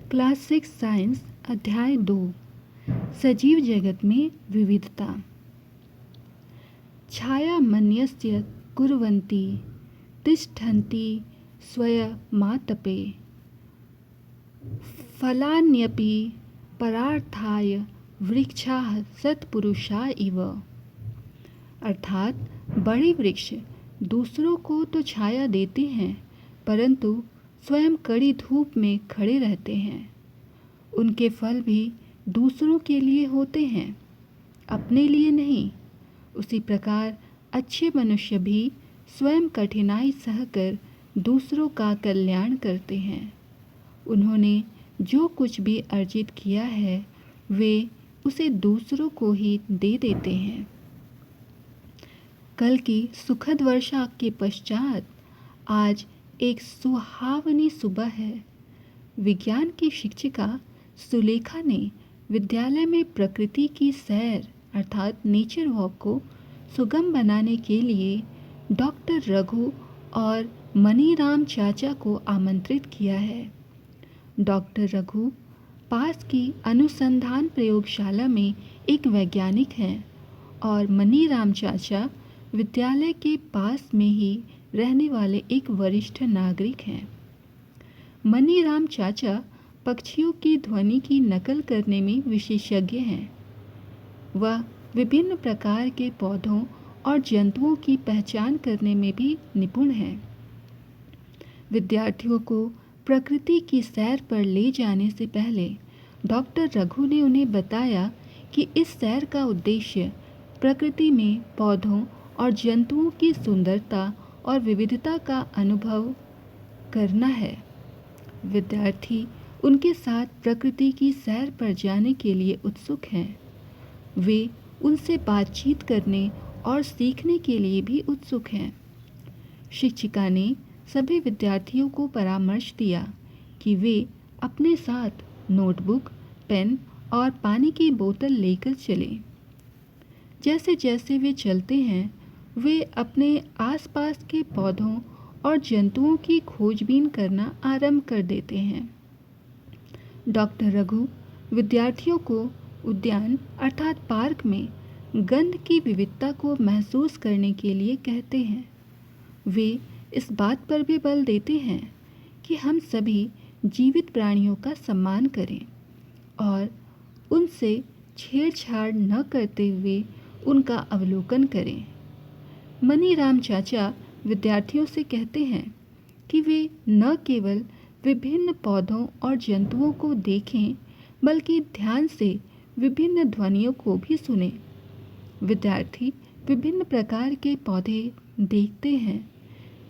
Class 6 science अध्याय 2 सजीव जगत में विविधता। छाया मन्यस्य कुर्वन्ति तिष्ठन्ति स्वयमातपे फलान्यपि परार्थाय वृक्षाः सत्पुरुषा इव। अर्थात बड़े वृक्ष दूसरों को तो छाया देते हैं, परंतु स्वयं कड़ी धूप में खड़े रहते हैं। उनके फल भी दूसरों के लिए होते हैं, अपने लिए नहीं। उसी प्रकार अच्छे मनुष्य भी स्वयं कठिनाई सहकर दूसरों का कल्याण करते हैं। उन्होंने जो कुछ भी अर्जित किया है वे उसे दूसरों को ही दे देते हैं। कल की सुखद वर्षा के पश्चात आज एक सुहावनी सुबह है। विज्ञान की शिक्षिका सुलेखा ने विद्यालय में प्रकृति की सैर अर्थात नेचर वॉक को सुगम बनाने के लिए डॉक्टर रघु और मनीराम चाचा को आमंत्रित किया है। डॉक्टर रघु पास की अनुसंधान प्रयोगशाला में एक वैज्ञानिक हैं और मनीराम चाचा विद्यालय के पास में ही रहने वाले एक वरिष्ठ नागरिक हैं। मनीराम चाचा पक्षियों की ध्वनि की नकल करने में विशेषज्ञ हैं। वह विभिन्न प्रकार के पौधों और जंतुओं की पहचान करने में भी निपुण हैं। विद्यार्थियों को प्रकृति की सैर पर ले जाने से पहले डॉक्टर रघु ने उन्हें बताया कि इस सैर का उद्देश्य प्रकृति में पौधों और जंतुओं की सुंदरता और विविधता का अनुभव करना है। विद्यार्थी उनके साथ प्रकृति की सैर पर जाने के लिए उत्सुक हैं। वे उनसे बातचीत करने और सीखने के लिए भी उत्सुक हैं। शिक्षिका ने सभी विद्यार्थियों को परामर्श दिया कि वे अपने साथ नोटबुक, पेन और पानी की बोतल लेकर चलें। जैसे जैसे वे चलते हैं वे अपने आसपास के पौधों और जंतुओं की खोजबीन करना आरंभ कर देते हैं। डॉक्टर रघु विद्यार्थियों को उद्यान अर्थात पार्क में गंध की विविधता को महसूस करने के लिए कहते हैं। वे इस बात पर भी बल देते हैं कि हम सभी जीवित प्राणियों का सम्मान करें और उनसे छेड़छाड़ न करते हुए उनका अवलोकन करें। मनीराम चाचा विद्यार्थियों से कहते हैं कि वे न केवल विभिन्न पौधों और जंतुओं को देखें बल्कि ध्यान से विभिन्न ध्वनियों को भी सुनें। विद्यार्थी विभिन्न प्रकार के पौधे देखते हैं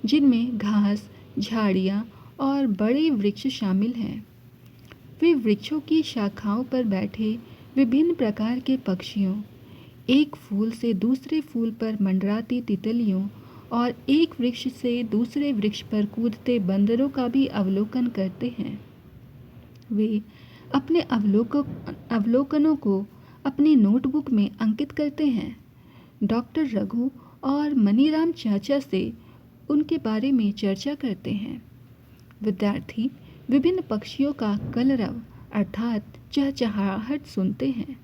जिनमें घास, झाड़ियाँ और बड़े वृक्ष शामिल हैं। वे वृक्षों की शाखाओं पर बैठे विभिन्न प्रकार के पक्षियों, एक फूल से दूसरे फूल पर मंडराती तितलियों और एक वृक्ष से दूसरे वृक्ष पर कूदते बंदरों का भी अवलोकन करते हैं। वे अपने अवलोकनों को अपनी नोटबुक में अंकित करते हैं। डॉक्टर रघु और मनीराम चाचा से उनके बारे में चर्चा करते हैं। विद्यार्थी विभिन्न पक्षियों का कलरव अर्थात चहचहाहट सुनते हैं।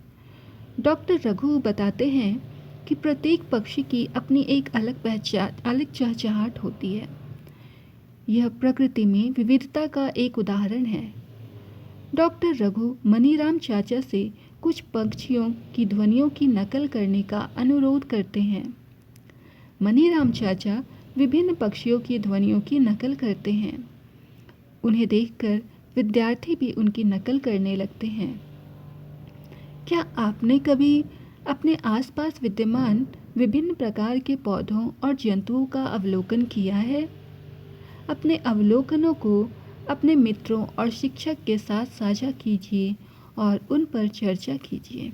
डॉक्टर रघु बताते हैं कि प्रत्येक पक्षी की अपनी एक अलग पहचान, अलग चहचहाट होती है। यह प्रकृति में विविधता का एक उदाहरण है। डॉक्टर रघु मनीराम चाचा से कुछ पक्षियों की ध्वनियों की नकल करने का अनुरोध करते हैं। मनीराम चाचा विभिन्न पक्षियों की ध्वनियों की नकल करते हैं। उन्हें देखकर विद्यार्थी भी उनकी नकल करने लगते हैं। क्या आपने कभी अपने आसपास विद्यमान विभिन्न प्रकार के पौधों और जंतुओं का अवलोकन किया है? अपने अवलोकनों को अपने मित्रों और शिक्षक के साथ साझा कीजिए और उन पर चर्चा कीजिए।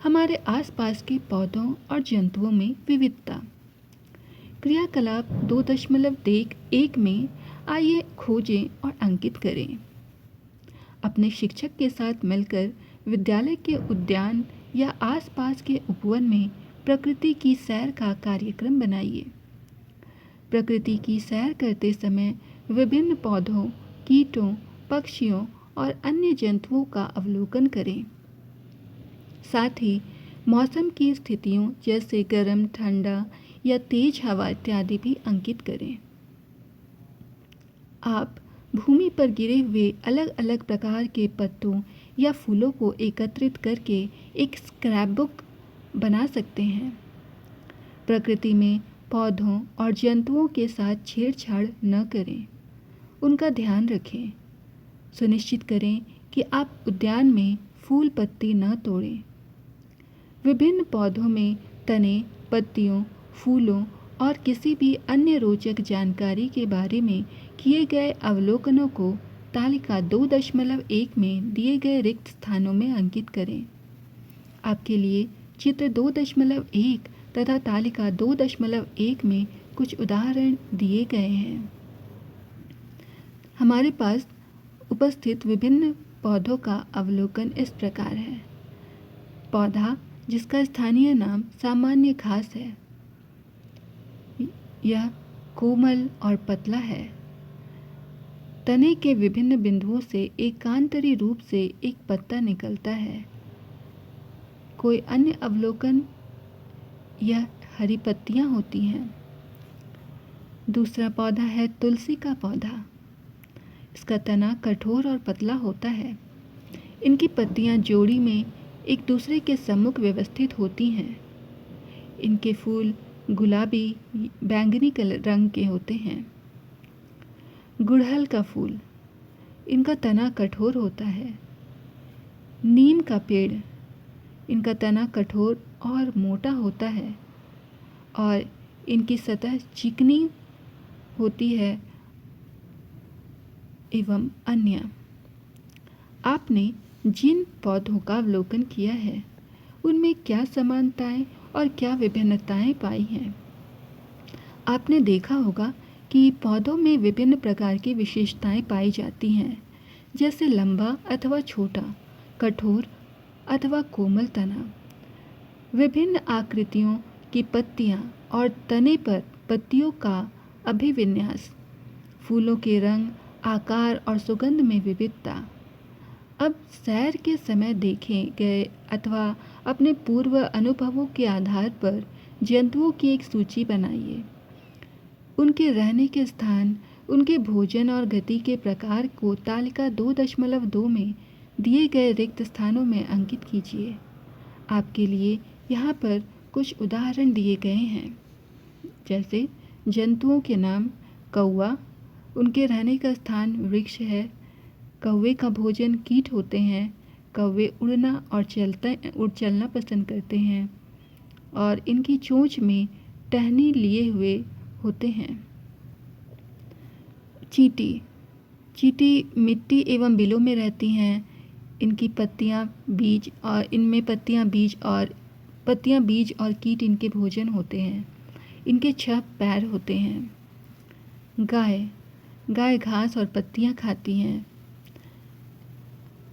हमारे आसपास के पौधों और जंतुओं में विविधता। क्रियाकलाप 2.1 में आइए खोजें और अंकित करें। अपने शिक्षक के साथ मिलकर विद्यालय के उद्यान या आसपास के उपवन में प्रकृति की सैर का कार्यक्रम बनाइए। प्रकृति की सैर करते समय विभिन्न पौधों, कीटों, पक्षियों और अन्य जंतुओं का अवलोकन करें। साथ ही मौसम की स्थितियों जैसे गर्म, ठंडा या तेज हवा इत्यादि भी अंकित करें। आप भूमि पर गिरे हुए अलग अलग प्रकार के पत्तों या फूलों को एकत्रित करके एक स्क्रैपबुक बना सकते हैं। प्रकृति में पौधों और जंतुओं के साथ छेड़छाड़ न करें, उनका ध्यान रखें। सुनिश्चित करें कि आप उद्यान में फूल पत्ती न तोड़ें। विभिन्न पौधों में तने, पत्तियों, फूलों और किसी भी अन्य रोचक जानकारी के बारे में किए गए अवलोकनों को तालिका 2.1 में दिए गए रिक्त स्थानों में अंकित करें। आपके लिए चित्र 2.1 तथा तालिका 2.1 में कुछ उदाहरण दिए गए हैं। हमारे पास उपस्थित विभिन्न पौधों का अवलोकन इस प्रकार है। पौधा जिसका स्थानीय नाम सामान्य घास है, यह कोमल और पतला है। तने के विभिन्न बिंदुओं से एकांतरी रूप से एक पत्ता निकलता है। कोई अन्य अवलोकन, यह हरी पत्तियां होती हैं। दूसरा पौधा है तुलसी का पौधा। इसका तना कठोर और पतला होता है। इनकी पत्तियां जोड़ी में एक दूसरे के सम्मुख व्यवस्थित होती हैं। इनके फूल गुलाबी, बैंगनी रंग के होते हैं। गुड़हल का फूल, इनका तना कठोर होता है। नीम का पेड़, इनका तना कठोर और मोटा होता है और इनकी सतह चिकनी होती है। एवं अन्य। आपने जिन पौधों का अवलोकन किया है उनमें क्या समानताएं और क्या विभिन्नताएं पाई हैं? आपने देखा होगा कि पौधों में विभिन्न प्रकार की विशेषताएं पाई जाती हैं, जैसे लंबा अथवा छोटा, कठोर अथवा कोमल तना, विभिन्न आकृतियों की पत्तियां और तने पर पत्तियों का अभिविन्यास, फूलों के रंग, आकार और सुगंध में विविधता। अब सैर के समय देखे गए अथवा अपने पूर्व अनुभवों के आधार पर जंतुओं की एक सूची बनाइए। उनके रहने के स्थान, उनके भोजन और गति के प्रकार को तालिका 2.2 में दिए गए रिक्त स्थानों में अंकित कीजिए। आपके लिए यहाँ पर कुछ उदाहरण दिए गए हैं, जैसे जंतुओं के नाम कौवा, उनके रहने का स्थान वृक्ष है। कौवे का भोजन कीट होते हैं। कौवे उड़ना और चलना पसंद करते हैं और इनकी चोंच में टहनी लिए हुए होते हैं। चींटी मिट्टी एवं बिलों में रहती हैं। इनकी पत्तियां बीज और कीट इनके भोजन होते हैं। इनके 6 पैर होते हैं। गाय घास और पत्तियां खाती हैं।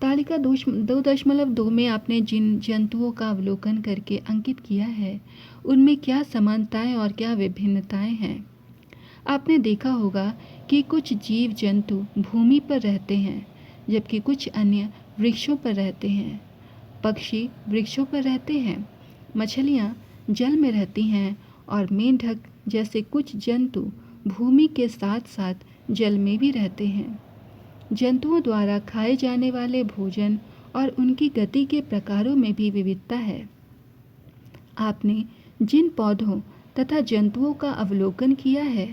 तालिका 2.2 में आपने जिन जंतुओं का अवलोकन करके अंकित किया है उनमें क्या समानताएं और क्या विभिन्नताएं हैं? आपने देखा होगा कि कुछ जीव जंतु भूमि पर रहते हैं, जबकि कुछ अन्य वृक्षों पर रहते हैं। पक्षी वृक्षों पर रहते हैं, मछलियाँ जल में रहती हैं और मेंढक जैसे कुछ जंतु भूमि के साथ साथ जल में भी रहते हैं। जंतुओं द्वारा खाए जाने वाले भोजन और उनकी गति के प्रकारों में भी विविधता है। आपने जिन पौधों तथा जंतुओं का अवलोकन किया है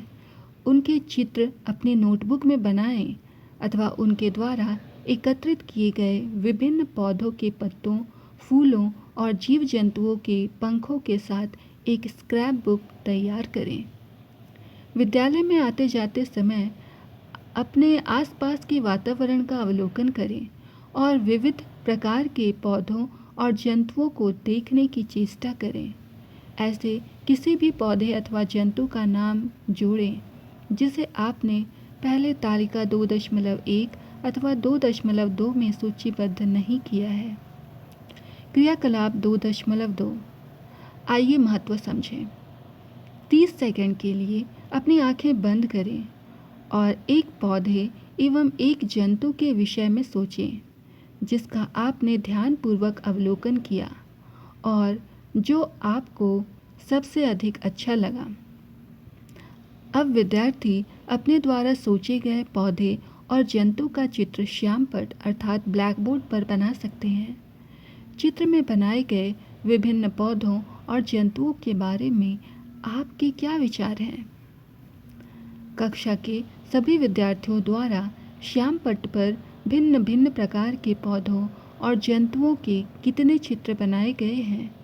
उनके चित्र अपनी नोटबुक में बनाएं अथवा उनके द्वारा एकत्रित किए गए विभिन्न पौधों के पत्तों, फूलों और जीव जंतुओं के पंखों के साथ एक स्क्रैप बुक तैयार करें। विद्यालय में आते जाते समय अपने आसपास के वातावरण का अवलोकन करें और विविध प्रकार के पौधों और जंतुओं को देखने की चेष्टा करें। ऐसे किसी भी पौधे अथवा जंतु का नाम जोड़ें जिसे आपने पहले तालिका 2.1 अथवा 2.2 में सूचीबद्ध नहीं किया है। क्रियाकलाप 2.2। आइए महत्व समझें। 30 सेकंड के लिए अपनी आंखें बंद करें और एक पौधे एवं एक जंतु के विषय में सोचें जिसका आपने ध्यानपूर्वक अवलोकन किया और जो आपको सबसे अधिक अच्छा लगा। अब विद्यार्थी अपने द्वारा सोचे गए पौधे और जंतु का चित्र श्यामपट्ट अर्थात ब्लैक बोर्ड पर बना सकते हैं। चित्र में बनाए गए विभिन्न पौधों और जंतुओं के बारे में आपके क्या विचार हैं? कक्षा के सभी विद्यार्थियों द्वारा श्यामपट्ट पर भिन्न भिन्न प्रकार के पौधों और जंतुओं के कितने चित्र बनाए गए हैं?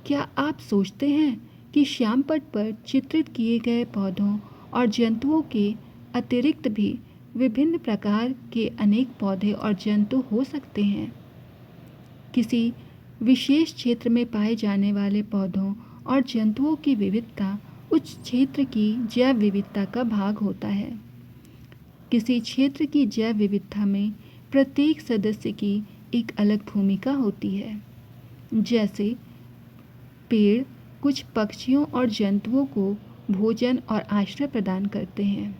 क्या आप सोचते हैं कि श्यामपट्ट पर चित्रित किए गए पौधों और जंतुओं के अतिरिक्त भी विभिन्न प्रकार के अनेक पौधे और जंतु हो सकते हैं? किसी विशेष क्षेत्र में पाए जाने वाले पौधों और जंतुओं की विविधता उस क्षेत्र की जैव विविधता का भाग होता है। किसी क्षेत्र की जैव विविधता में प्रत्येक सदस्य की एक अलग भूमिका होती है। जैसे पेड़ कुछ पक्षियों और जंतुओं को भोजन और आश्रय प्रदान करते हैं।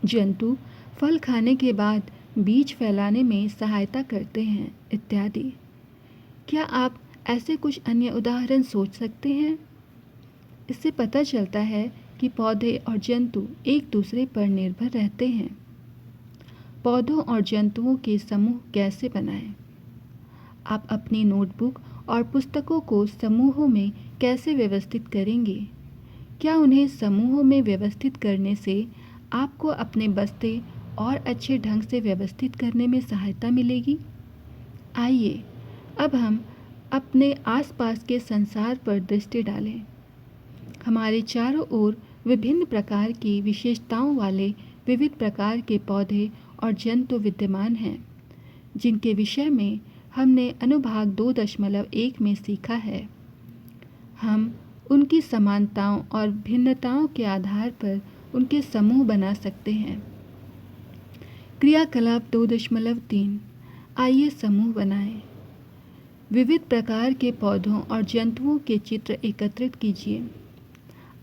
जंतु फल खाने के बाद बीज फैलाने में सहायता करते हैं इत्यादि। क्या आप ऐसे कुछ अन्य उदाहरण सोच सकते हैं? इससे पता चलता है कि पौधे और जंतु एक दूसरे पर निर्भर रहते हैं। पौधों और जंतुओं के समूह कैसे बनाएं? आप अपनी नोटबुक और पुस्तकों को समूहों में कैसे व्यवस्थित करेंगे? क्या उन्हें समूहों में व्यवस्थित करने से आपको अपने बस्ते और अच्छे ढंग से व्यवस्थित करने में सहायता मिलेगी? आइए अब हम अपने आसपास के संसार पर दृष्टि डालें। हमारे चारों ओर विभिन्न प्रकार की विशेषताओं वाले विविध प्रकार के पौधे और जंतु विद्यमान हैं, जिनके विषय में हमने अनुभाग 2.1 में सीखा है। हम उनकी समानताओं और भिन्नताओं के आधार पर उनके समूह बना सकते हैं। क्रियाकलाप 2.3 आइए समूह बनाएं। विविध प्रकार के पौधों और जंतुओं के चित्र एकत्रित कीजिए।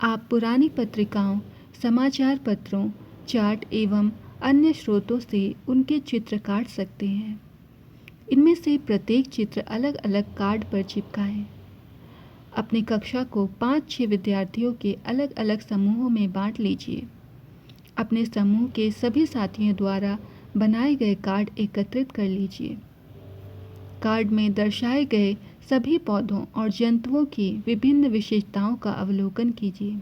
आप पुरानी पत्रिकाओं, समाचार पत्रों, चार्ट एवं अन्य स्रोतों से उनके चित्र काट सकते हैं। इनमें से प्रत्येक चित्र अलग अलग कार्ड पर चिपकाएं। अपनी कक्षा को 5-6 विद्यार्थियों के अलग अलग समूहों में बांट लीजिए। अपने समूह के सभी साथियों द्वारा बनाए गए कार्ड एकत्रित कर लीजिए। कार्ड में दर्शाए गए सभी पौधों और जंतुओं की विभिन्न विशेषताओं का अवलोकन कीजिए।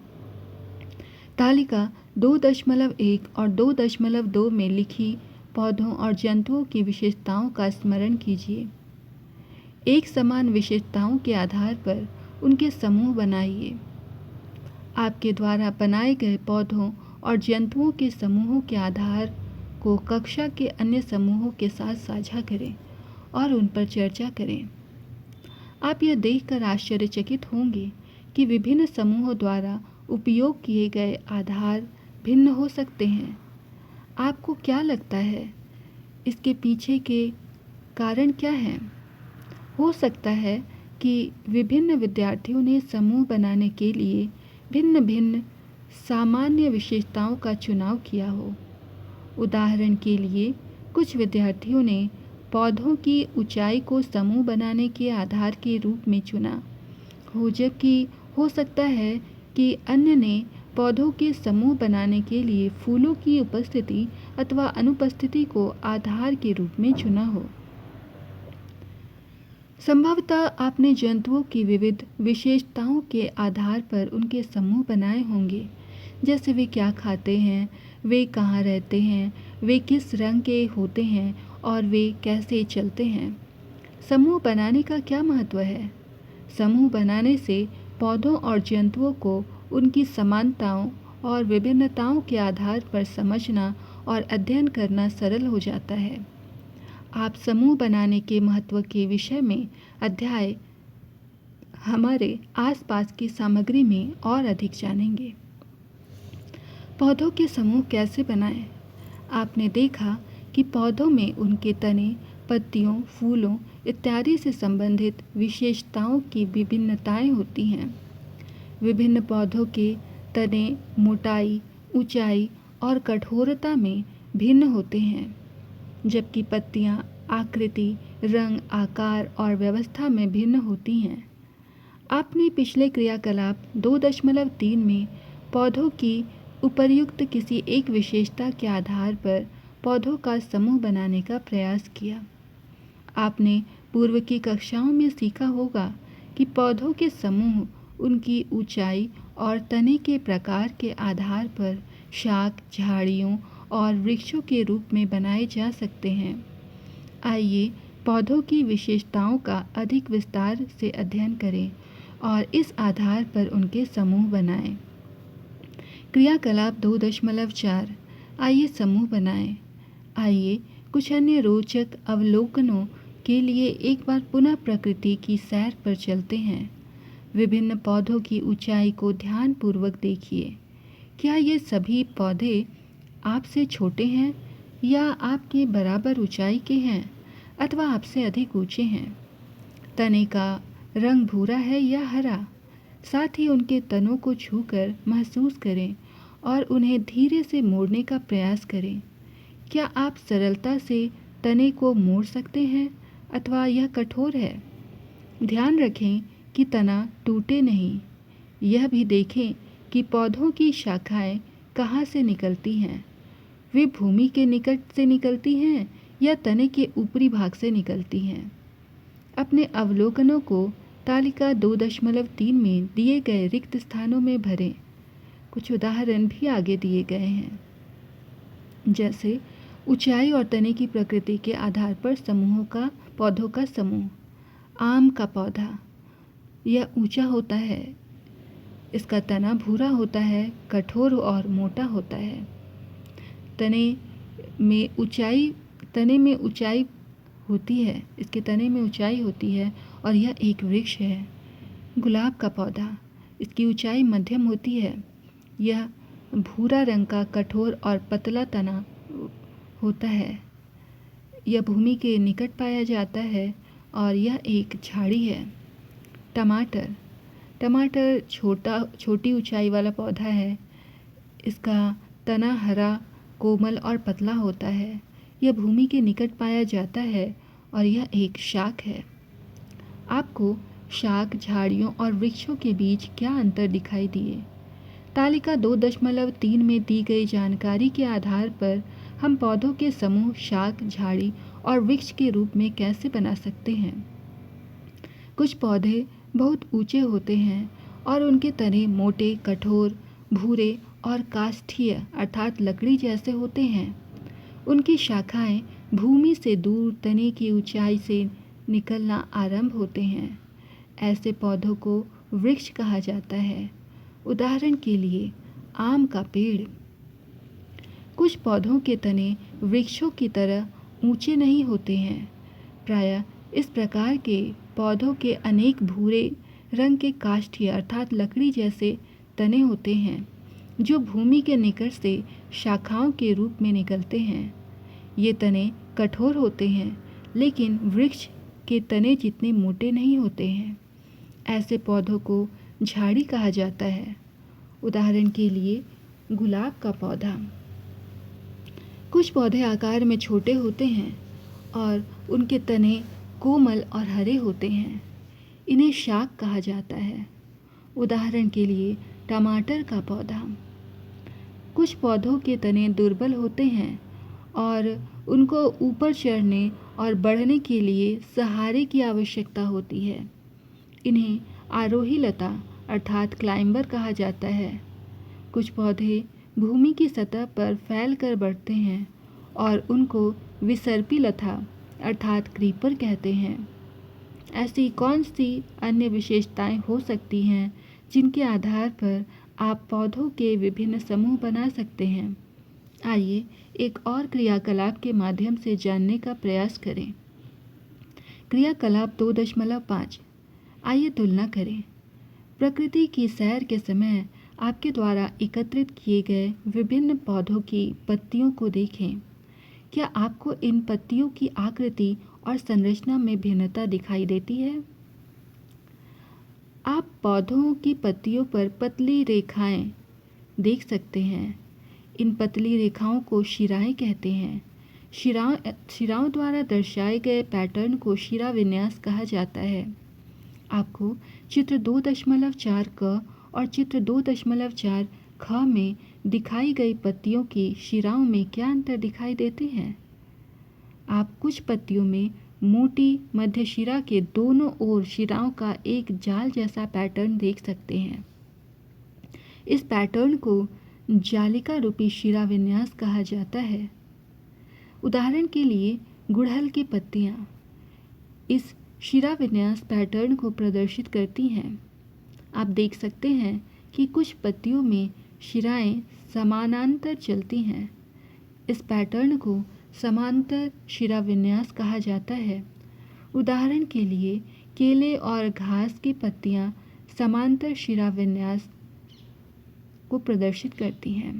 तालिका 2.1 और 2.2 में लिखी पौधों और जंतुओं की विशेषताओं का स्मरण कीजिए। एक समान विशेषताओं के आधार पर उनके समूह बनाइए। आपके द्वारा बनाए गए पौधों और जंतुओं के समूहों के आधार को कक्षा के अन्य समूहों के साथ साझा करें और उन पर चर्चा करें। आप यह देखकर आश्चर्यचकित होंगे कि विभिन्न समूहों द्वारा उपयोग किए गए आधार भिन्न हो सकते हैं। आपको क्या लगता है, इसके पीछे के कारण क्या हैं? हो सकता है कि विभिन्न विद्यार्थियों ने समूह बनाने के लिए भिन्न भिन्न सामान्य विशेषताओं का चुनाव किया हो। उदाहरण के लिए, कुछ विद्यार्थियों ने पौधों की ऊंचाई को समूह बनाने के आधार के रूप में चुना हो, जबकि हो सकता है कि अन्य ने पौधों के समूह बनाने के लिए फूलों की उपस्थिति अथवा अनुपस्थिति को आधार के रूप में चुना हो। संभवतः आपने जंतुओं की विविध विशेषताओं के आधार पर उनके समूह बनाए होंगे, जैसे वे क्या खाते हैं, वे कहाँ रहते हैं, वे किस रंग के होते हैं और वे कैसे चलते हैं। समूह बनाने का क्या महत्व है? समूह बनाने से पौधों और जंतुओं को उनकी समानताओं और विभिन्नताओं के आधार पर समझना और अध्ययन करना सरल हो जाता है। आप समूह बनाने के महत्व के विषय में अध्याय हमारे आसपास की सामग्री में और अधिक जानेंगे। पौधों के समूह कैसे बनाएं? आपने देखा कि पौधों में उनके तने, पत्तियों, फूलों इत्यादि से संबंधित विशेषताओं की विभिन्नताएं होती हैं। विभिन्न पौधों के तने मोटाई, ऊंचाई और कठोरता में भिन्न होते हैं, जबकि पत्तियां आकृति, रंग, आकार और व्यवस्था में भिन्न होती हैं। आपने पिछले क्रियाकलाप 2.3 में पौधों की उपर्युक्त किसी एक विशेषता के आधार पर पौधों का समूह बनाने का प्रयास किया। आपने पूर्व की कक्षाओं में सीखा होगा कि पौधों के समूह उनकी ऊंचाई और तने के प्रकार के आधार पर शाख, झाड़ियों और वृक्षों के रूप में बनाए जा सकते हैं। आइए पौधों की विशेषताओं का अधिक विस्तार से अध्ययन करें और इस आधार पर उनके समूह बनाएं। क्रियाकलाप 2.4 आइए समूह बनाएं। आइए कुछ अन्य रोचक अवलोकनों के लिए एक बार पुनः प्रकृति की सैर पर चलते हैं। विभिन्न पौधों की ऊंचाई को ध्यानपूर्वक देखिए। क्या ये सभी पौधे आपसे छोटे हैं या आपके बराबर ऊंचाई के हैं अथवा आपसे अधिक ऊंचे हैं? तने का रंग भूरा है या हरा? साथ ही उनके तनों को छूकर महसूस करें और उन्हें धीरे से मोड़ने का प्रयास करें। क्या आप सरलता से तने को मोड़ सकते हैं अथवा यह कठोर है? ध्यान रखें कि तना टूटे नहीं। यह भी देखें कि पौधों की शाखाएं कहाँ से निकलती हैं। वे भूमि के निकट से निकलती हैं या तने के ऊपरी भाग से निकलती हैं। अपने अवलोकनों को तालिका 2.3 में दिए गए रिक्त स्थानों में भरें। कुछ उदाहरण भी आगे दिए गए हैं, जैसे ऊंचाई और तने की प्रकृति के आधार पर समूहों का पौधों का समूह। आम का पौधा, यह ऊंचा होता है, इसका तना भूरा होता है, कठोर और मोटा होता है। तने में ऊंचाई होती है, इसके तने में ऊंचाई होती है और यह एक वृक्ष है। गुलाब का पौधा, इसकी ऊंचाई मध्यम होती है, यह भूरा रंग का कठोर और पतला तना होता है। यह भूमि के निकट पाया जाता है और यह एक झाड़ी है। टमाटर छोटी ऊंचाई वाला पौधा है, इसका तना हरा, कोमल और पतला होता है। यह भूमि के निकट पाया जाता है और यह एक शाख है। आपको शाख, झाड़ियों और वृक्षों के बीच क्या अंतर दिखाई दिए? तालिका 2.3 में दी गई जानकारी के आधार पर हम पौधों के समूह शाख, झाड़ी और वृक्ष के रूप में कैसे बना सकते हैं? कुछ पौधे बहुत ऊंचे होते हैं और उनके तने मोटे, कठोर, भूरे और काष्ठीय अर्थात लकड़ी जैसे होते हैं। उनकी शाखाएं भूमि से दूर तने की ऊंचाई से निकलना आरंभ होते हैं। ऐसे पौधों को वृक्ष कहा जाता है। उदाहरण के लिए आम का पेड़। कुछ पौधों के तने वृक्षों की तरह ऊंचे नहीं होते हैं। प्रायः इस प्रकार के पौधों के अनेक भूरे रंग के काष्ठीय अर्थात लकड़ी जैसे तने होते हैं, जो भूमि के निकट से शाखाओं के रूप में निकलते हैं। ये तने कठोर होते हैं, लेकिन वृक्ष के तने जितने मोटे नहीं होते हैं। ऐसे पौधों को झाड़ी कहा जाता है। उदाहरण के लिए गुलाब का पौधा। कुछ पौधे आकार में छोटे होते हैं और उनके तने कोमल और हरे होते हैं। इन्हें शाख कहा जाता है। उदाहरण के लिए टमाटर का पौधा। कुछ पौधों के तने दुर्बल होते हैं और उनको ऊपर चढ़ने और बढ़ने के लिए सहारे की आवश्यकता होती है। इन्हें आरोही लता अर्थात क्लाइंबर कहा जाता है। कुछ पौधे भूमि की सतह पर फैल कर बढ़ते हैं और उनको विसर्पी लता अर्थात क्रीपर कहते हैं। ऐसी कौन सी अन्य विशेषताएं हो सकती हैं जिनके आधार पर आप पौधों के विभिन्न समूह बना सकते हैं? आइए एक और क्रियाकलाप के माध्यम से जानने का प्रयास करें। क्रियाकलाप 2.5 आइए तुलना करें। प्रकृति की सैर के समय आपके द्वारा एकत्रित किए गए विभिन्न पौधों की पत्तियों को देखें। क्या आपको इन पत्तियों की आकृति और संरचना में भिन्नता दिखाई देती है? आप पौधों की पत्तियों पर पतली रेखाएं देख सकते हैं। इन पतली रेखाओं को शिराएं कहते हैं। शिराओं द्वारा दर्शाए गए पैटर्न को शिरा विन्यास कहा जाता है। आपको चित्र 2.4 क और चित्र 2.4 ख में दिखाई गई पत्तियों की शिराओं में क्या अंतर दिखाई देते हैं? आप कुछ पत्तियों में मोटी मध्य शिरा के दोनों ओर शिराओं का एक जाल जैसा पैटर्न देख सकते हैं। इस पैटर्न को जालिका रूपी शिरा विन्यास कहा जाता है। उदाहरण के लिए गुड़हल की पत्तियां इस शिरा विन्यास पैटर्न को प्रदर्शित करती हैं। आप देख सकते हैं कि कुछ पत्तियों में शिराएं समानांतर चलती हैं। इस पैटर्न को समांतर शिरा विन्यास कहा जाता है। उदाहरण के लिए केले और घास की पत्तियां समांतर शिरा विन्यास को प्रदर्शित करती हैं।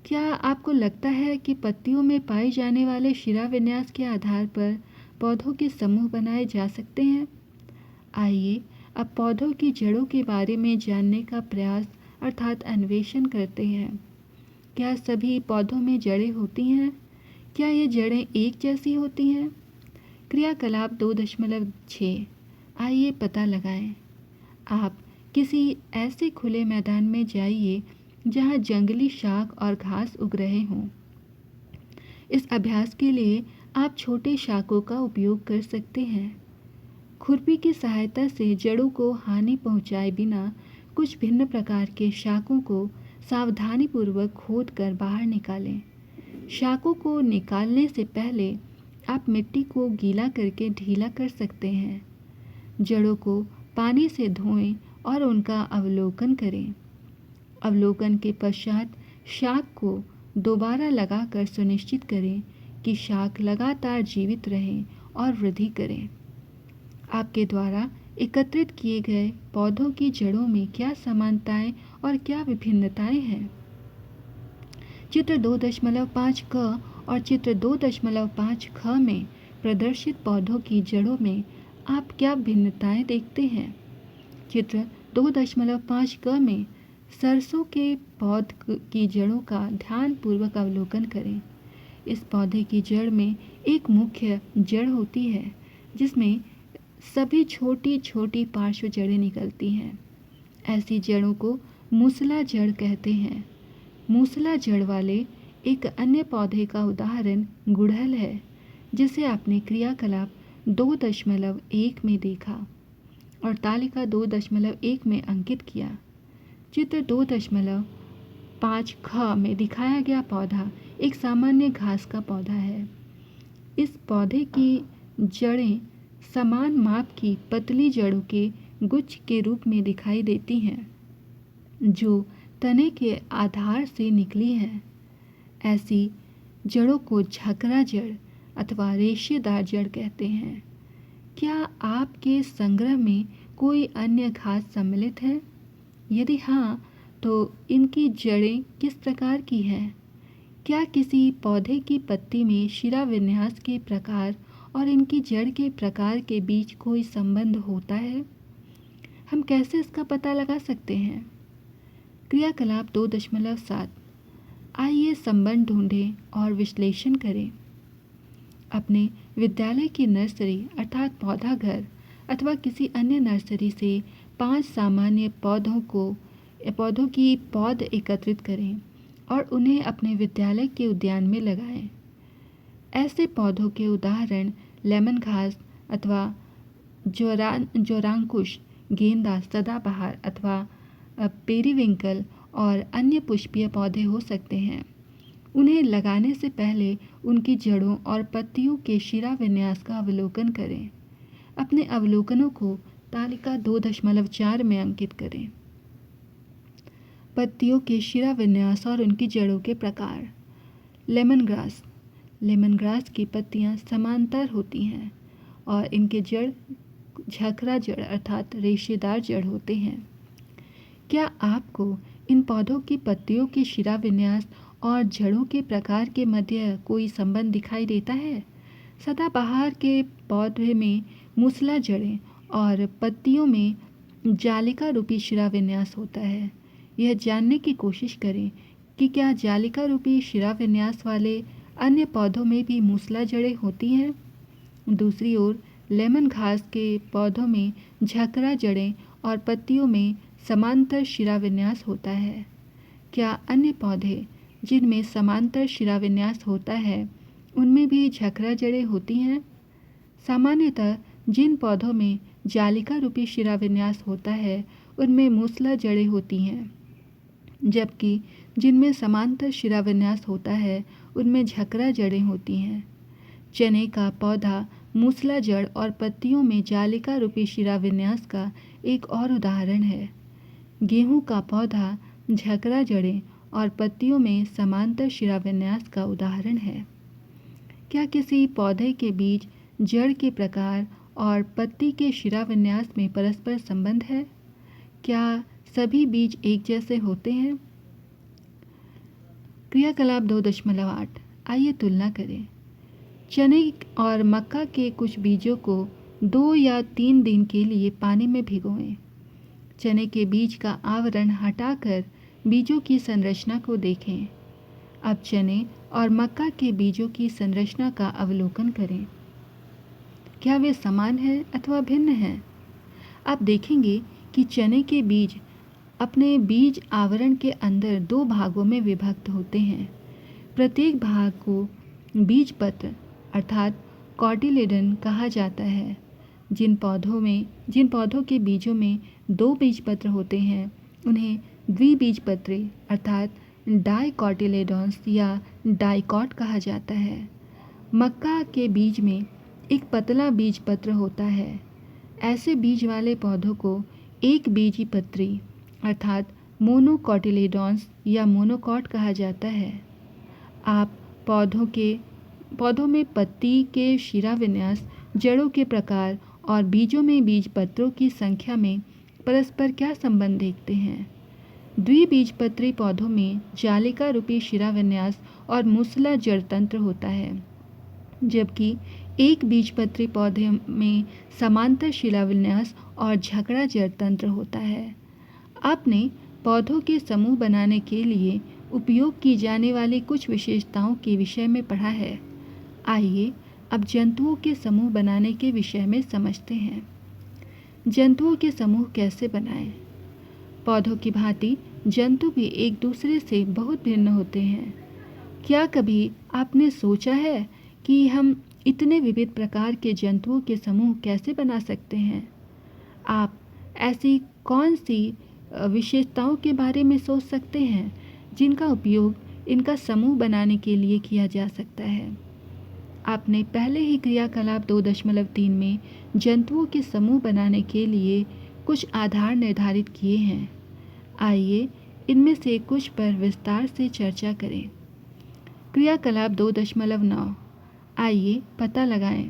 क्या आपको लगता है कि पत्तियों में पाए जाने वाले शिरा विन्यास के आधार पर पौधों के समूह बनाए जा सकते हैं? आइए अब पौधों की जड़ों के बारे में जानने का प्रयास अर्थात अन्वेषण करते हैं। क्या सभी पौधों में जड़ें होती हैं? क्या ये जड़ें एक जैसी होती हैं? क्रियाकलाप 2.6 आइए पता लगाएं। आप किसी ऐसे खुले मैदान में जाइए जहां जंगली शाक और घास उग रहे हों। इस अभ्यास के लिए आप छोटे शाकों का उपयोग कर सकते हैं। खुरपी की सहायता से जड़ों को हानि पहुंचाए बिना कुछ भिन्न प्रकार के शाकों को सावधानीपूर्वक खोदकर बाहर निकालें। शाकों को निकालने से पहले आप मिट्टी को गीला करके ढीला कर सकते हैं। जड़ों को पानी से धोएं और उनका अवलोकन करें। अवलोकन के पश्चात शाक को दोबारा लगाकर सुनिश्चित करें कि शाक लगातार जीवित रहें और वृद्धि करें। आपके द्वारा एकत्रित किए गए पौधों की जड़ों में क्या समानताएं और क्या विभिन्नताएं हैं? चित्र 2.5 क और चित्र 2.5 ख में प्रदर्शित पौधों की जड़ों में आप क्या भिन्नताएं देखते हैं? चित्र 2.5 क में सरसों के पौध की जड़ों का ध्यानपूर्वक अवलोकन करें। इस पौधे की जड़ में एक मुख्य जड़ होती है जिसमें सभी छोटी छोटी पार्श्व जड़ें निकलती हैं। ऐसी जड़ों को मूसला जड़ कहते हैं। मूसला जड़ वाले एक अन्य पौधे का उदाहरण गुड़हल है, जिसे आपने क्रियाकलाप 2.1 में देखा और तालिका 2.1 में अंकित किया। चित्र 2.5 ख में दिखाया गया पौधा एक सामान्य घास का पौधा है। इस पौधे की जड़ें समान माप की पतली जड़ों के गुच्छ के रूप में दिखाई देती हैं, जो तने के आधार से निकली हैं। ऐसी जड़ों को झकरा जड़ अथवा रेशेदार जड़ कहते हैं। क्या आपके संग्रह में कोई अन्य घास सम्मिलित है? यदि हाँ, तो इनकी जड़ें किस प्रकार की हैं? क्या किसी पौधे की पत्ती में शिरा विन्यास के प्रकार और इनकी जड़ के प्रकार के बीच कोई संबंध होता है? हम कैसे इसका पता लगा सकते हैं? क्रियाकलाप 2.7 आइए संबंध ढूंढें और विश्लेषण करें। अपने विद्यालय की नर्सरी अर्थात पौधाघर अथवा किसी अन्य नर्सरी से 5 सामान्य पौधों की पौध एकत्रित करें और उन्हें अपने विद्यालय के उद्यान में लगाएं। ऐसे पौधों के उदाहरण लेमन घास अथवा जोरांकुश, गेंदा, सदाबहार अथवा पेरीविंकल और अन्य पुष्पीय पौधे हो सकते हैं। उन्हें लगाने से पहले उनकी जड़ों और पत्तियों के शिरा विन्यास का अवलोकन करें। अपने अवलोकनों को तालिका 2.4 में अंकित करें। पत्तियों के शिरा विन्यास और उनकी जड़ों के प्रकार। लेमन ग्रास की पत्तियां समांतर होती हैं और इनके जड़ झकरा जड़ अर्थात रेशेदार जड़ होते हैं। क्या आपको इन पौधों की पत्तियों के शिरा विन्यास और जड़ों के प्रकार के मध्य कोई संबंध दिखाई देता है? सदाबहार के पौधे में मूसला जड़ें और पत्तियों में जालिका रूपी शिरा विन्यास होता है। यह जानने की कोशिश करें कि क्या जालिका रूपी शिराविन्यास वाले अन्य पौधों में भी मूसला जड़ें होती हैं? दूसरी ओर लेमन घास के पौधों में झकरा जड़ें और पत्तियों में समांतर शिराविन्यास होता है। क्या अन्य पौधे जिनमें समांतर शिराविन्यास होता है उनमें भी झकरा जड़ें होती हैं? सामान्यतः जिन पौधों में जालिका रूपी शिराविन्यास होता है उनमें मूसला जड़ें होती हैं, जबकि जिनमें समांतर शिराविन्यास होता है उनमें झकरा जड़ें होती हैं। चने का पौधा मूसला जड़ और पत्तियों में जालिका रूपी शिराविन्यास का एक और उदाहरण है। गेहूं का पौधा झकरा जड़ें और पत्तियों में समांतर शिराविन्यास का उदाहरण है। क्या किसी पौधे के बीज जड़ के प्रकार और पत्ती के शिराविन्यास में परस्पर संबंध है? क्या सभी बीज एक जैसे होते हैं? क्रियाकलाप 2.8 आइए तुलना करें। चने और मक्का के कुछ बीजों को 2 या 3 दिन के लिए पानी में भिगोएं। चने के बीज का आवरण हटाकर बीजों की संरचना को देखें। अब चने और मक्का के बीजों की संरचना का अवलोकन करें। क्या वे समान हैं अथवा भिन्न हैं? आप देखेंगे कि चने के बीज अपने बीज आवरण के अंदर 2 भागों में विभक्त होते हैं। प्रत्येक भाग को बीज पत्र अर्थात कॉटिलेडन कहा जाता है। जिन पौधों के बीजों में 2 बीजपत्र होते हैं उन्हें द्विबीजपत्री अर्थात डाइकोटिलेडॉन्स या डाइकॉट कहा जाता है। मक्का के बीज में एक पतला बीजपत्र होता है। ऐसे बीज वाले पौधों को एक बीजपत्री अर्थात मोनोकोटिलेडॉन्स या मोनोकॉट कहा जाता है। आप पौधों में पत्ती के शिराविन्यास, जड़ों के प्रकार और बीजों में बीजपत्रों की संख्या में परस्पर क्या संबंध देखते हैं? द्विबीजपत्री पौधों में जालिका रूपी शिराविन्यास और मूसला जड़ तंत्र होता है, जबकि एक बीजपत्री पौधे में समांतर शिराविन्यास और झकड़ा जड़ तंत्र होता है। आपने पौधों के समूह बनाने के लिए उपयोग की जाने वाली कुछ विशेषताओं के विषय में पढ़ा है। आइए अब जंतुओं के समूह बनाने के विषय में समझते हैं। जंतुओं के समूह कैसे बनाएं? पौधों की भांति जंतु भी एक दूसरे से बहुत भिन्न होते हैं। क्या कभी आपने सोचा है कि हम इतने विविध प्रकार के जंतुओं के समूह कैसे बना सकते हैं? आप ऐसी कौन सी विशेषताओं के बारे में सोच सकते हैं जिनका उपयोग इनका समूह बनाने के लिए किया जा सकता है? आपने पहले ही क्रियाकलाप 2.3 में जंतुओं के समूह बनाने के लिए कुछ आधार निर्धारित किए हैं। आइए इनमें से कुछ पर विस्तार से चर्चा करें। क्रियाकलाप 2.9 आइए पता लगाएं।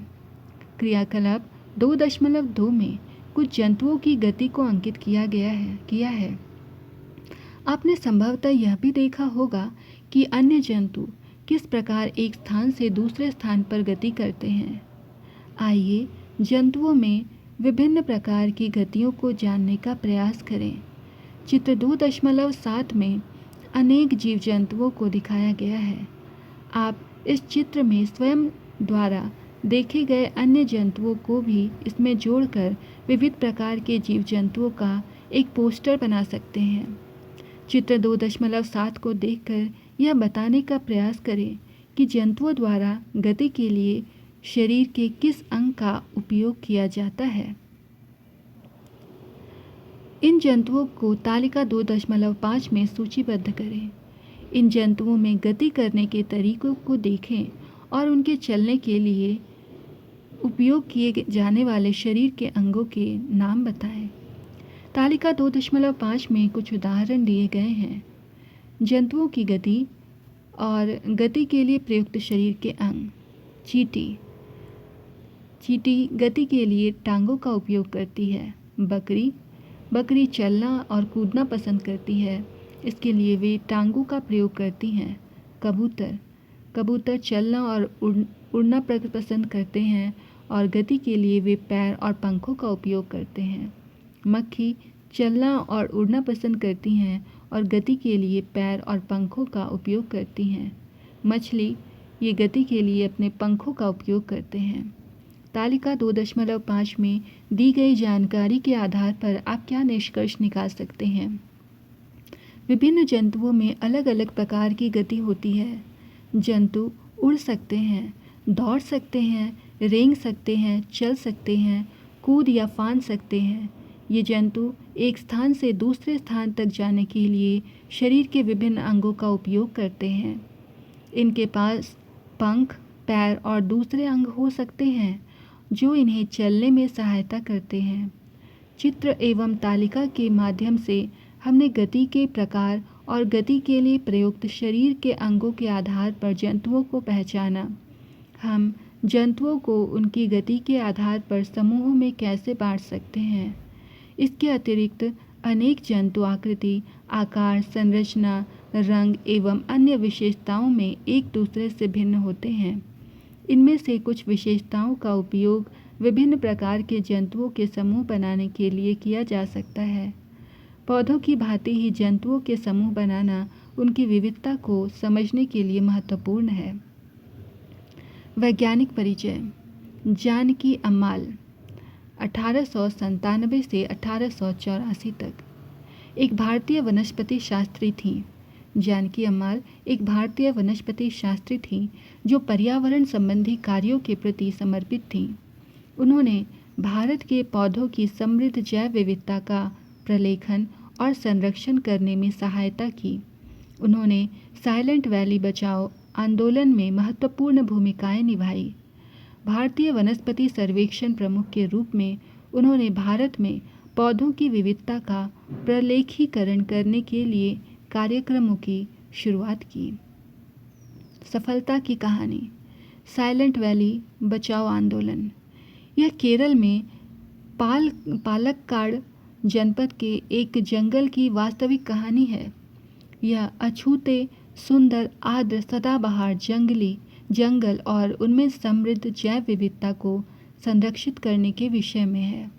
क्रियाकलाप 2.2 में कुछ जंतुओं की गति को अंकित किया है। आपने संभवतः यह भी देखा होगा कि अन्य जंतु किस प्रकार एक स्थान से दूसरे स्थान पर गति करते हैं। आइए जंतुओं में विभिन्न प्रकार की गतियों को जानने का प्रयास करें। चित्र 2.7 में अनेक जीव जंतुओं को दिखाया गया है। आप इस चित्र में स्वयं द्वारा देखे गए अन्य जंतुओं को भी इसमें जोड़कर विविध प्रकार के जीव जंतुओं का एक पोस्टर बना सकते हैं। चित्र 2.7 को देखकर यह बताने का प्रयास करें कि जंतुओं द्वारा गति के लिए शरीर के किस अंग का उपयोग किया जाता है। इन जंतुओं को तालिका 2.5 में सूचीबद्ध करें। इन जंतुओं में गति करने के तरीकों को देखें और उनके चलने के लिए उपयोग किए जाने वाले शरीर के अंगों के नाम बताएं। तालिका 2.5 में कुछ उदाहरण दिए गए हैं। जंतुओं की गति और गति के लिए प्रयुक्त शरीर के अंग। चींटी गति के लिए टांगों का उपयोग करती है। बकरी चलना और कूदना पसंद करती है, इसके लिए वे टांगों का प्रयोग करती हैं। कबूतर चलना और उड़ना पसंद करते हैं और गति के लिए वे पैर और पंखों का उपयोग करते हैं। मक्खी चलना और उड़ना पसंद करती हैं और गति के लिए पैर और पंखों का उपयोग करती हैं। मछली ये गति के लिए अपने पंखों का उपयोग करते हैं। तालिका 2.5 में दी गई जानकारी के आधार पर आप क्या निष्कर्ष निकाल सकते हैं? विभिन्न जंतुओं में अलग अलग प्रकार की गति होती है। जंतु उड़ सकते हैं, दौड़ सकते हैं, रेंग सकते हैं, चल सकते हैं, कूद या फांद सकते हैं। ये जंतु एक स्थान से दूसरे स्थान तक जाने के लिए शरीर के विभिन्न अंगों का उपयोग करते हैं। इनके पास पंख, पैर और दूसरे अंग हो सकते हैं जो इन्हें चलने में सहायता करते हैं। चित्र एवं तालिका के माध्यम से हमने गति के प्रकार और गति के लिए प्रयुक्त शरीर के अंगों के आधार पर जंतुओं को पहचाना। हम जंतुओं को उनकी गति के आधार पर समूहों में कैसे बांट सकते हैं? इसके अतिरिक्त अनेक जंतु आकृति, आकार, संरचना, रंग एवं अन्य विशेषताओं में एक दूसरे से भिन्न होते हैं। इनमें से कुछ विशेषताओं का उपयोग विभिन्न प्रकार के जंतुओं के समूह बनाने के लिए किया जा सकता है। पौधों की भांति ही जंतुओं के समूह बनाना उनकी विविधता को समझने के लिए महत्वपूर्ण है। वैज्ञानिक परिचय। जानकी अम्माल 1897 से 1884 तक एक भारतीय वनस्पति शास्त्री थीं। जानकी अम्माल एक भारतीय वनस्पति शास्त्री थीं जो पर्यावरण संबंधी कार्यों के प्रति समर्पित थीं। उन्होंने भारत के पौधों की समृद्ध जैव विविधता का प्रलेखन और संरक्षण करने में सहायता की। उन्होंने साइलेंट वैली बचाओ आंदोलन में महत्वपूर्ण भूमिकाएं निभाई। भारतीय वनस्पति सर्वेक्षण प्रमुख के रूप में उन्होंने भारत में पौधों की विविधता का प्रलेखीकरण करने के लिए कार्यक्रमों की शुरुआत की। सफलता की कहानी। साइलेंट वैली बचाओ आंदोलन। यह केरल में पालक्काड जनपद के एक जंगल की वास्तविक कहानी है। यह अछूते, सुंदर, आर्द्र, सदाबहार जंगल और उनमें समृद्ध जैव विविधता को संरक्षित करने के विषय में है।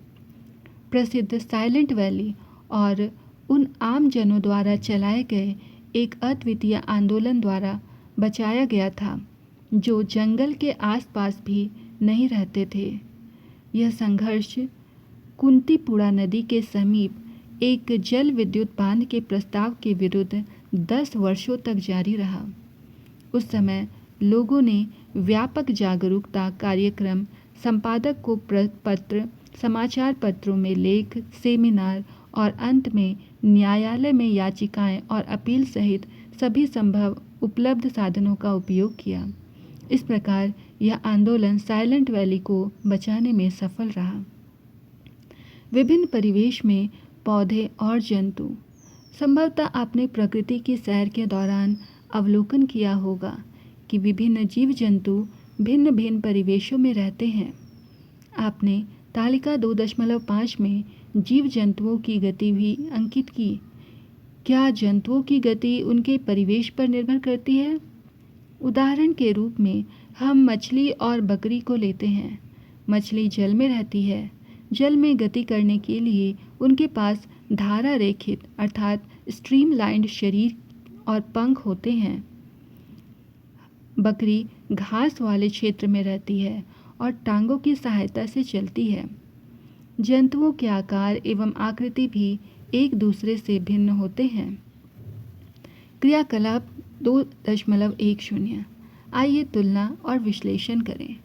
प्रसिद्ध साइलेंट वैली और उन आम जनों द्वारा चलाए गए एक अद्वितीय आंदोलन द्वारा बचाया गया था जो जंगल के आसपास भी नहीं रहते थे। यह संघर्ष कुंतीपुड़ा नदी के समीप एक जल विद्युत बांध के प्रस्ताव के विरुद्ध 10 वर्षों तक जारी रहा। उस समय लोगों ने व्यापक जागरूकता कार्यक्रम, संपादक को पत्र, समाचार पत्रों में लेख, सेमिनार और अंत में न्यायालय में याचिकाएं और अपील सहित सभी संभव उपलब्ध साधनों का उपयोग किया। इस प्रकार यह आंदोलन साइलेंट वैली को बचाने में सफल रहा। विभिन्न परिवेश में पौधे और जंतु। संभवतः आपने प्रकृति की सैर के दौरान अवलोकन किया होगा कि विभिन्न जीव जंतु भिन्न भिन्न परिवेशों में रहते हैं। आपने तालिका 2.5 में जीव जंतुओं की गति भी अंकित की। क्या जंतुओं की गति उनके परिवेश पर निर्भर करती है? उदाहरण के रूप में हम मछली और बकरी को लेते हैं। मछली जल में रहती है। जल में गति करने के लिए उनके पास धारा रेखित अर्थात स्ट्रीमलाइंड शरीर और पंख होते हैं। बकरी घास वाले क्षेत्र में रहती है और टांगों की सहायता से चलती है। जंतुओं के आकार एवं आकृति भी एक दूसरे से भिन्न होते हैं। क्रियाकलाप 2.10। आइए तुलना और विश्लेषण करें।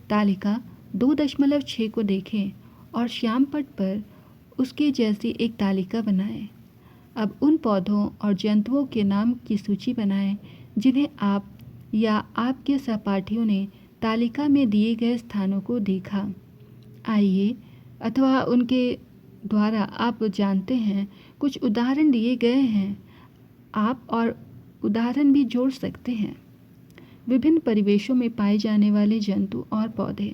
तालिका 2.6 को देखें और श्यामपट्ट पर उसके जैसी एक तालिका बनाएं। अब उन पौधों और जंतुओं के नाम की सूची बनाएं जिन्हें आप या आपके सहपाठियों ने तालिका में दिए गए स्थानों को देखा। आइए अथवा उनके द्वारा आप जानते हैं कुछ उदाहरण दिए गए हैं। आप और उदाहरण भी जोड़ सकते हैं। विभिन्न परिवेशों में पाए जाने वाले जंतु और पौधे।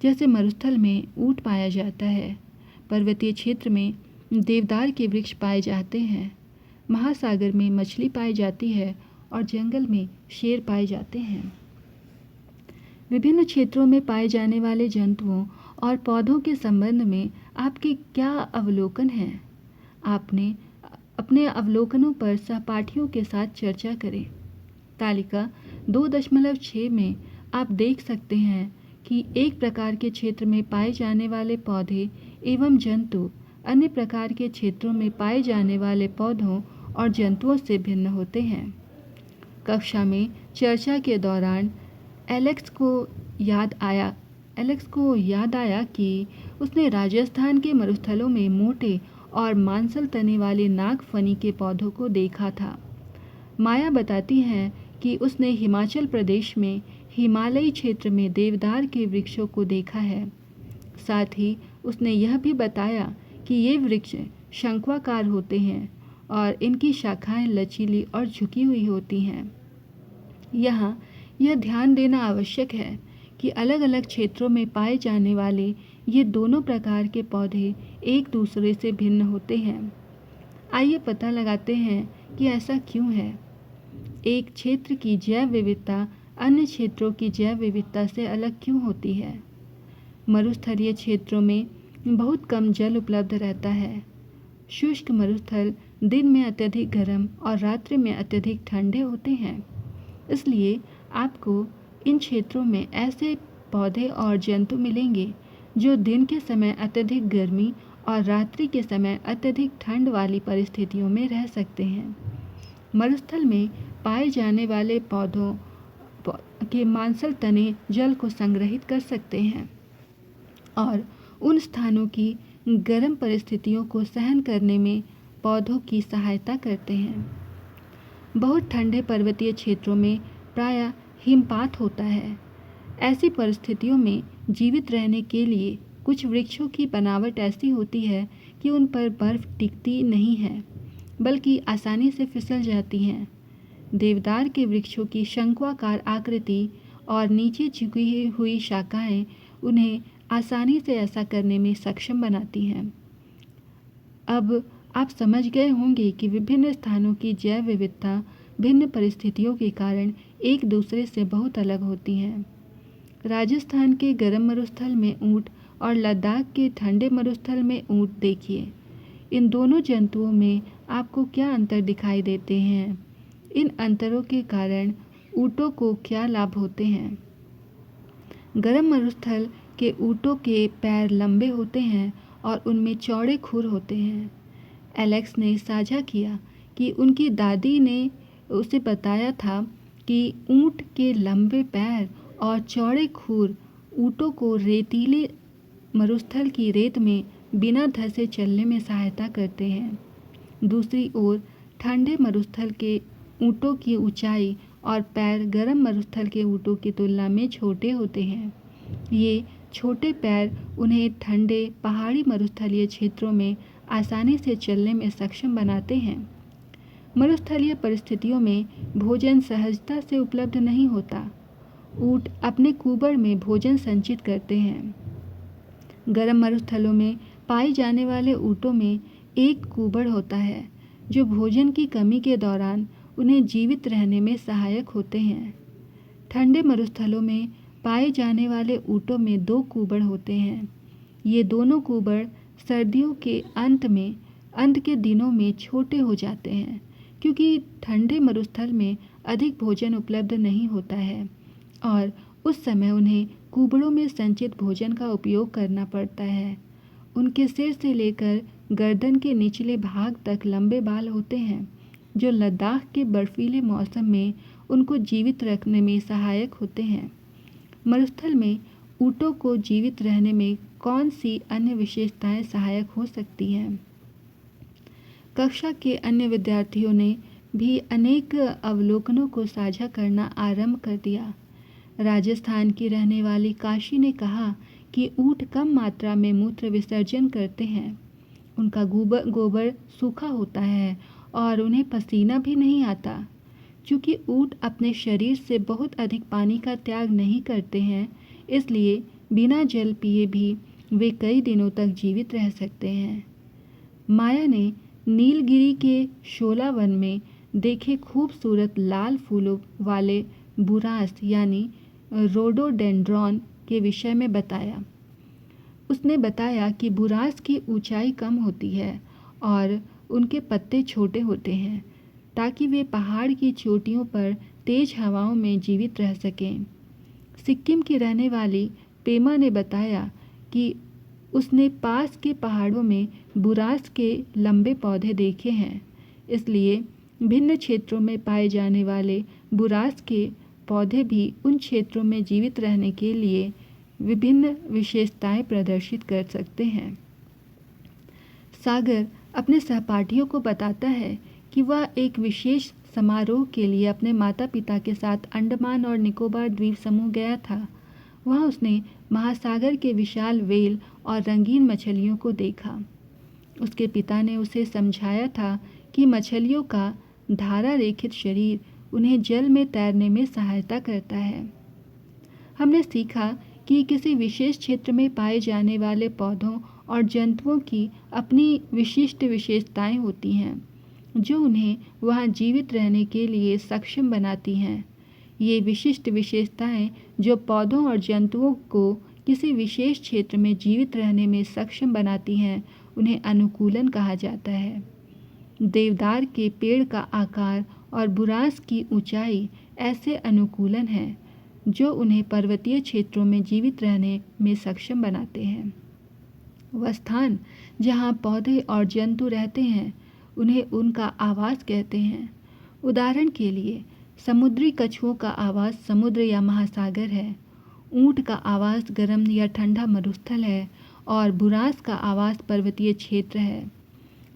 जैसे मरुस्थल में ऊंट पाया जाता है, पर्वतीय क्षेत्र में देवदार के वृक्ष पाए जाते हैं, महासागर में मछली पाई जाती है और जंगल में शेर पाए जाते हैं। विभिन्न क्षेत्रों में पाए जाने वाले जंतुओं और पौधों के संबंध में आपके क्या अवलोकन हैं? आपने अपने अवलोकनों पर सहपाठियों के साथ चर्चा करें। तालिका 2.6 में आप देख सकते हैं कि एक प्रकार के क्षेत्र में पाए जाने वाले पौधे एवं जंतु अन्य प्रकार के क्षेत्रों में पाए जाने वाले पौधों और जंतुओं से भिन्न होते हैं। कक्षा में चर्चा के दौरान एलेक्स को याद आया कि उसने राजस्थान के मरुस्थलों में मोटे और मांसल तने वाले नागफनी के पौधों को देखा था। माया बताती है कि उसने हिमाचल प्रदेश में हिमालयी क्षेत्र में देवदार के वृक्षों को देखा है। साथ ही उसने यह भी बताया कि ये वृक्ष शंक्वाकार होते हैं और इनकी शाखाएं लचीली और झुकी हुई होती हैं। यहाँ यह ध्यान देना आवश्यक है कि अलग अलग क्षेत्रों में पाए जाने वाले ये दोनों प्रकार के पौधे एक दूसरे से भिन्न होते हैं। आइए पता लगाते हैं कि ऐसा क्यों है। एक क्षेत्र की जैव विविधता अन्य क्षेत्रों की जैव विविधता से अलग क्यों होती है? मरुस्थलीय क्षेत्रों में बहुत कम जल उपलब्ध रहता है। शुष्क मरुस्थल दिन में अत्यधिक गर्म और रात्रि में अत्यधिक ठंडे होते हैं। इसलिए आपको इन क्षेत्रों में ऐसे पौधे और जंतु मिलेंगे जो दिन के समय अत्यधिक गर्मी और रात्रि के समय अत्यधिक ठंड वाली परिस्थितियों में रह सकते हैं। मरुस्थल में पाए जाने वाले पौधों के मांसल तने जल को संग्रहित कर सकते हैं और उन स्थानों की गर्म परिस्थितियों को सहन करने में पौधों की सहायता करते हैं। बहुत ठंडे पर्वतीय क्षेत्रों में प्रायः हिमपात होता है। ऐसी परिस्थितियों में जीवित रहने के लिए कुछ वृक्षों की बनावट ऐसी होती है कि उन पर बर्फ टिकती नहीं है, बल्कि आसानी से फिसल जाती हैं। देवदार के वृक्षों की शंक्वाकार आकृति और नीचे झुकी हुई शाखाएं उन्हें आसानी से ऐसा करने में सक्षम बनाती हैं। अब आप समझ गए होंगे कि विभिन्न स्थानों की जैव विविधता भिन्न परिस्थितियों के कारण एक दूसरे से बहुत अलग होती हैं। राजस्थान के गर्म मरुस्थल में ऊंट और लद्दाख के ठंडे मरुस्थल में ऊंट देखिए। इन दोनों जंतुओं में आपको क्या अंतर दिखाई देते हैं? इन अंतरों के कारण ऊँटों को क्या लाभ होते हैं? गर्म मरुस्थल के ऊँटों के पैर लंबे होते हैं और उनमें चौड़े खुर होते हैं। एलेक्स ने साझा किया कि उनकी दादी ने उसे बताया था कि ऊँट के लंबे पैर और चौड़े खुर ऊँटों को रेतीले मरुस्थल की रेत में बिना धंसे चलने में सहायता करते हैं। दूसरी ओर ठंडे मरुस्थल के ऊँटों की ऊंचाई और पैर गर्म मरुस्थल के ऊँटों की तुलना में छोटे होते हैं। ये छोटे पैर उन्हें ठंडे पहाड़ी मरुस्थलीय क्षेत्रों में आसानी से चलने में सक्षम बनाते हैं। मरुस्थलीय परिस्थितियों में भोजन सहजता से उपलब्ध नहीं होता। ऊँट अपने कुबड़ में भोजन संचित करते हैं। गर्म मरुस्थलों में पाए जाने वाले ऊँटों में एक कुबड़ होता है जो भोजन की कमी के दौरान उन्हें जीवित रहने में सहायक होते हैं। ठंडे मरुस्थलों में पाए जाने वाले ऊँटों में 2 कुबड़ होते हैं। ये दोनों कुबड़ सर्दियों के अंत के दिनों में छोटे हो जाते हैं क्योंकि ठंडे मरुस्थल में अधिक भोजन उपलब्ध नहीं होता है और उस समय उन्हें कुबड़ों में संचित भोजन का उपयोग करना पड़ता है। उनके सिर से लेकर गर्दन के निचले भाग तक लंबे बाल होते हैं जो लद्दाख के बर्फीले मौसम में उनको जीवित रखने में सहायक होते हैं। मरुस्थल में ऊँटों को जीवित रहने में कौन सी अन्य विशेषताएं सहायक हो सकती हैं? कक्षा के अन्य विद्यार्थियों ने भी अनेक अवलोकनों को साझा करना आरंभ कर दिया। राजस्थान की रहने वाली काशी ने कहा कि ऊँट कम मात्रा में मूत्र विसर्जन करते हैं। उनका गोबर सूखा होता है और उन्हें पसीना भी नहीं आता। चूँकि ऊँट अपने शरीर से बहुत अधिक पानी का त्याग नहीं करते हैं, इसलिए बिना जल पिए भी वे कई दिनों तक जीवित रह सकते हैं। माया ने नीलगिरी के शोला वन में देखे खूबसूरत लाल फूलों वाले बुरांस यानी रोडोडेंड्रॉन के विषय में बताया। उसने बताया कि बुरांस की ऊंचाई कम होती है और उनके पत्ते छोटे होते हैं ताकि वे पहाड़ की चोटियों पर तेज हवाओं में जीवित रह सकें। सिक्किम की रहने वाली पेमा ने बताया कि उसने पास के पहाड़ों में बुरांस के लंबे पौधे देखे हैं। इसलिए भिन्न क्षेत्रों में पाए जाने वाले बुरांस के पौधे भी उन क्षेत्रों में जीवित रहने के लिए विभिन्न विशेषताएं प्रदर्शित कर सकते हैं। सागर अपने सहपाठियों को बताता है कि वह एक विशेष समारोह के लिए अपने माता पिता के साथ अंडमान और निकोबार द्वीप समूह गया था। वहाँ उसने महासागर के विशाल व्हेल और रंगीन मछलियों को देखा। उसके पिता ने उसे समझाया था कि मछलियों का धारा रेखित शरीर उन्हें जल में तैरने में सहायता करता है। हमने सीखा कि किसी विशेष क्षेत्र में पाए जाने वाले पौधों और जंतुओं की अपनी विशिष्ट विशेषताएं होती हैं जो उन्हें वहां जीवित रहने के लिए सक्षम बनाती हैं। ये विशिष्ट विशेषताएं जो पौधों और जंतुओं को किसी विशेष क्षेत्र में जीवित रहने में सक्षम बनाती हैं उन्हें अनुकूलन कहा जाता है। देवदार के पेड़ का आकार और बुरांस की ऊंचाई ऐसे अनुकूलन हैं जो उन्हें पर्वतीय क्षेत्रों में जीवित रहने में सक्षम बनाते हैं। वह स्थान जहाँ पौधे और जंतु रहते हैं उन्हें उनका आवास कहते हैं। उदाहरण के लिए समुद्री कछुओं का आवास समुद्र या महासागर है, ऊंट का आवास गर्म या ठंडा मरुस्थल है और बुरांस का आवास पर्वतीय क्षेत्र है।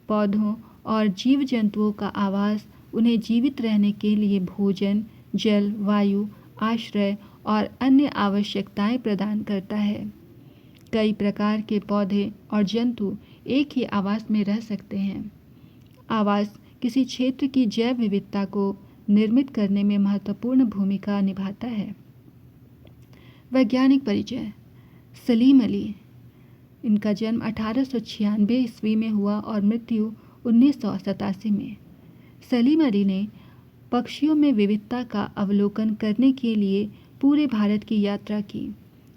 पौधों और जीव जंतुओं का आवास उन्हें जीवित रहने के लिए भोजन, जल, वायु, आश्रय और अन्य आवश्यकताएं प्रदान करता है। कई प्रकार के पौधे और जंतु एक ही आवास में रह सकते हैं। आवास किसी क्षेत्र की जैव विविधता को निर्मित करने में महत्वपूर्ण भूमिका निभाता है। वैज्ञानिक परिचय। सलीम अली, इनका जन्म 1896 ईस्वी में हुआ और मृत्यु 1987 में। सलीम अली ने पक्षियों में विविधता का अवलोकन करने के लिए पूरे भारत की यात्रा की।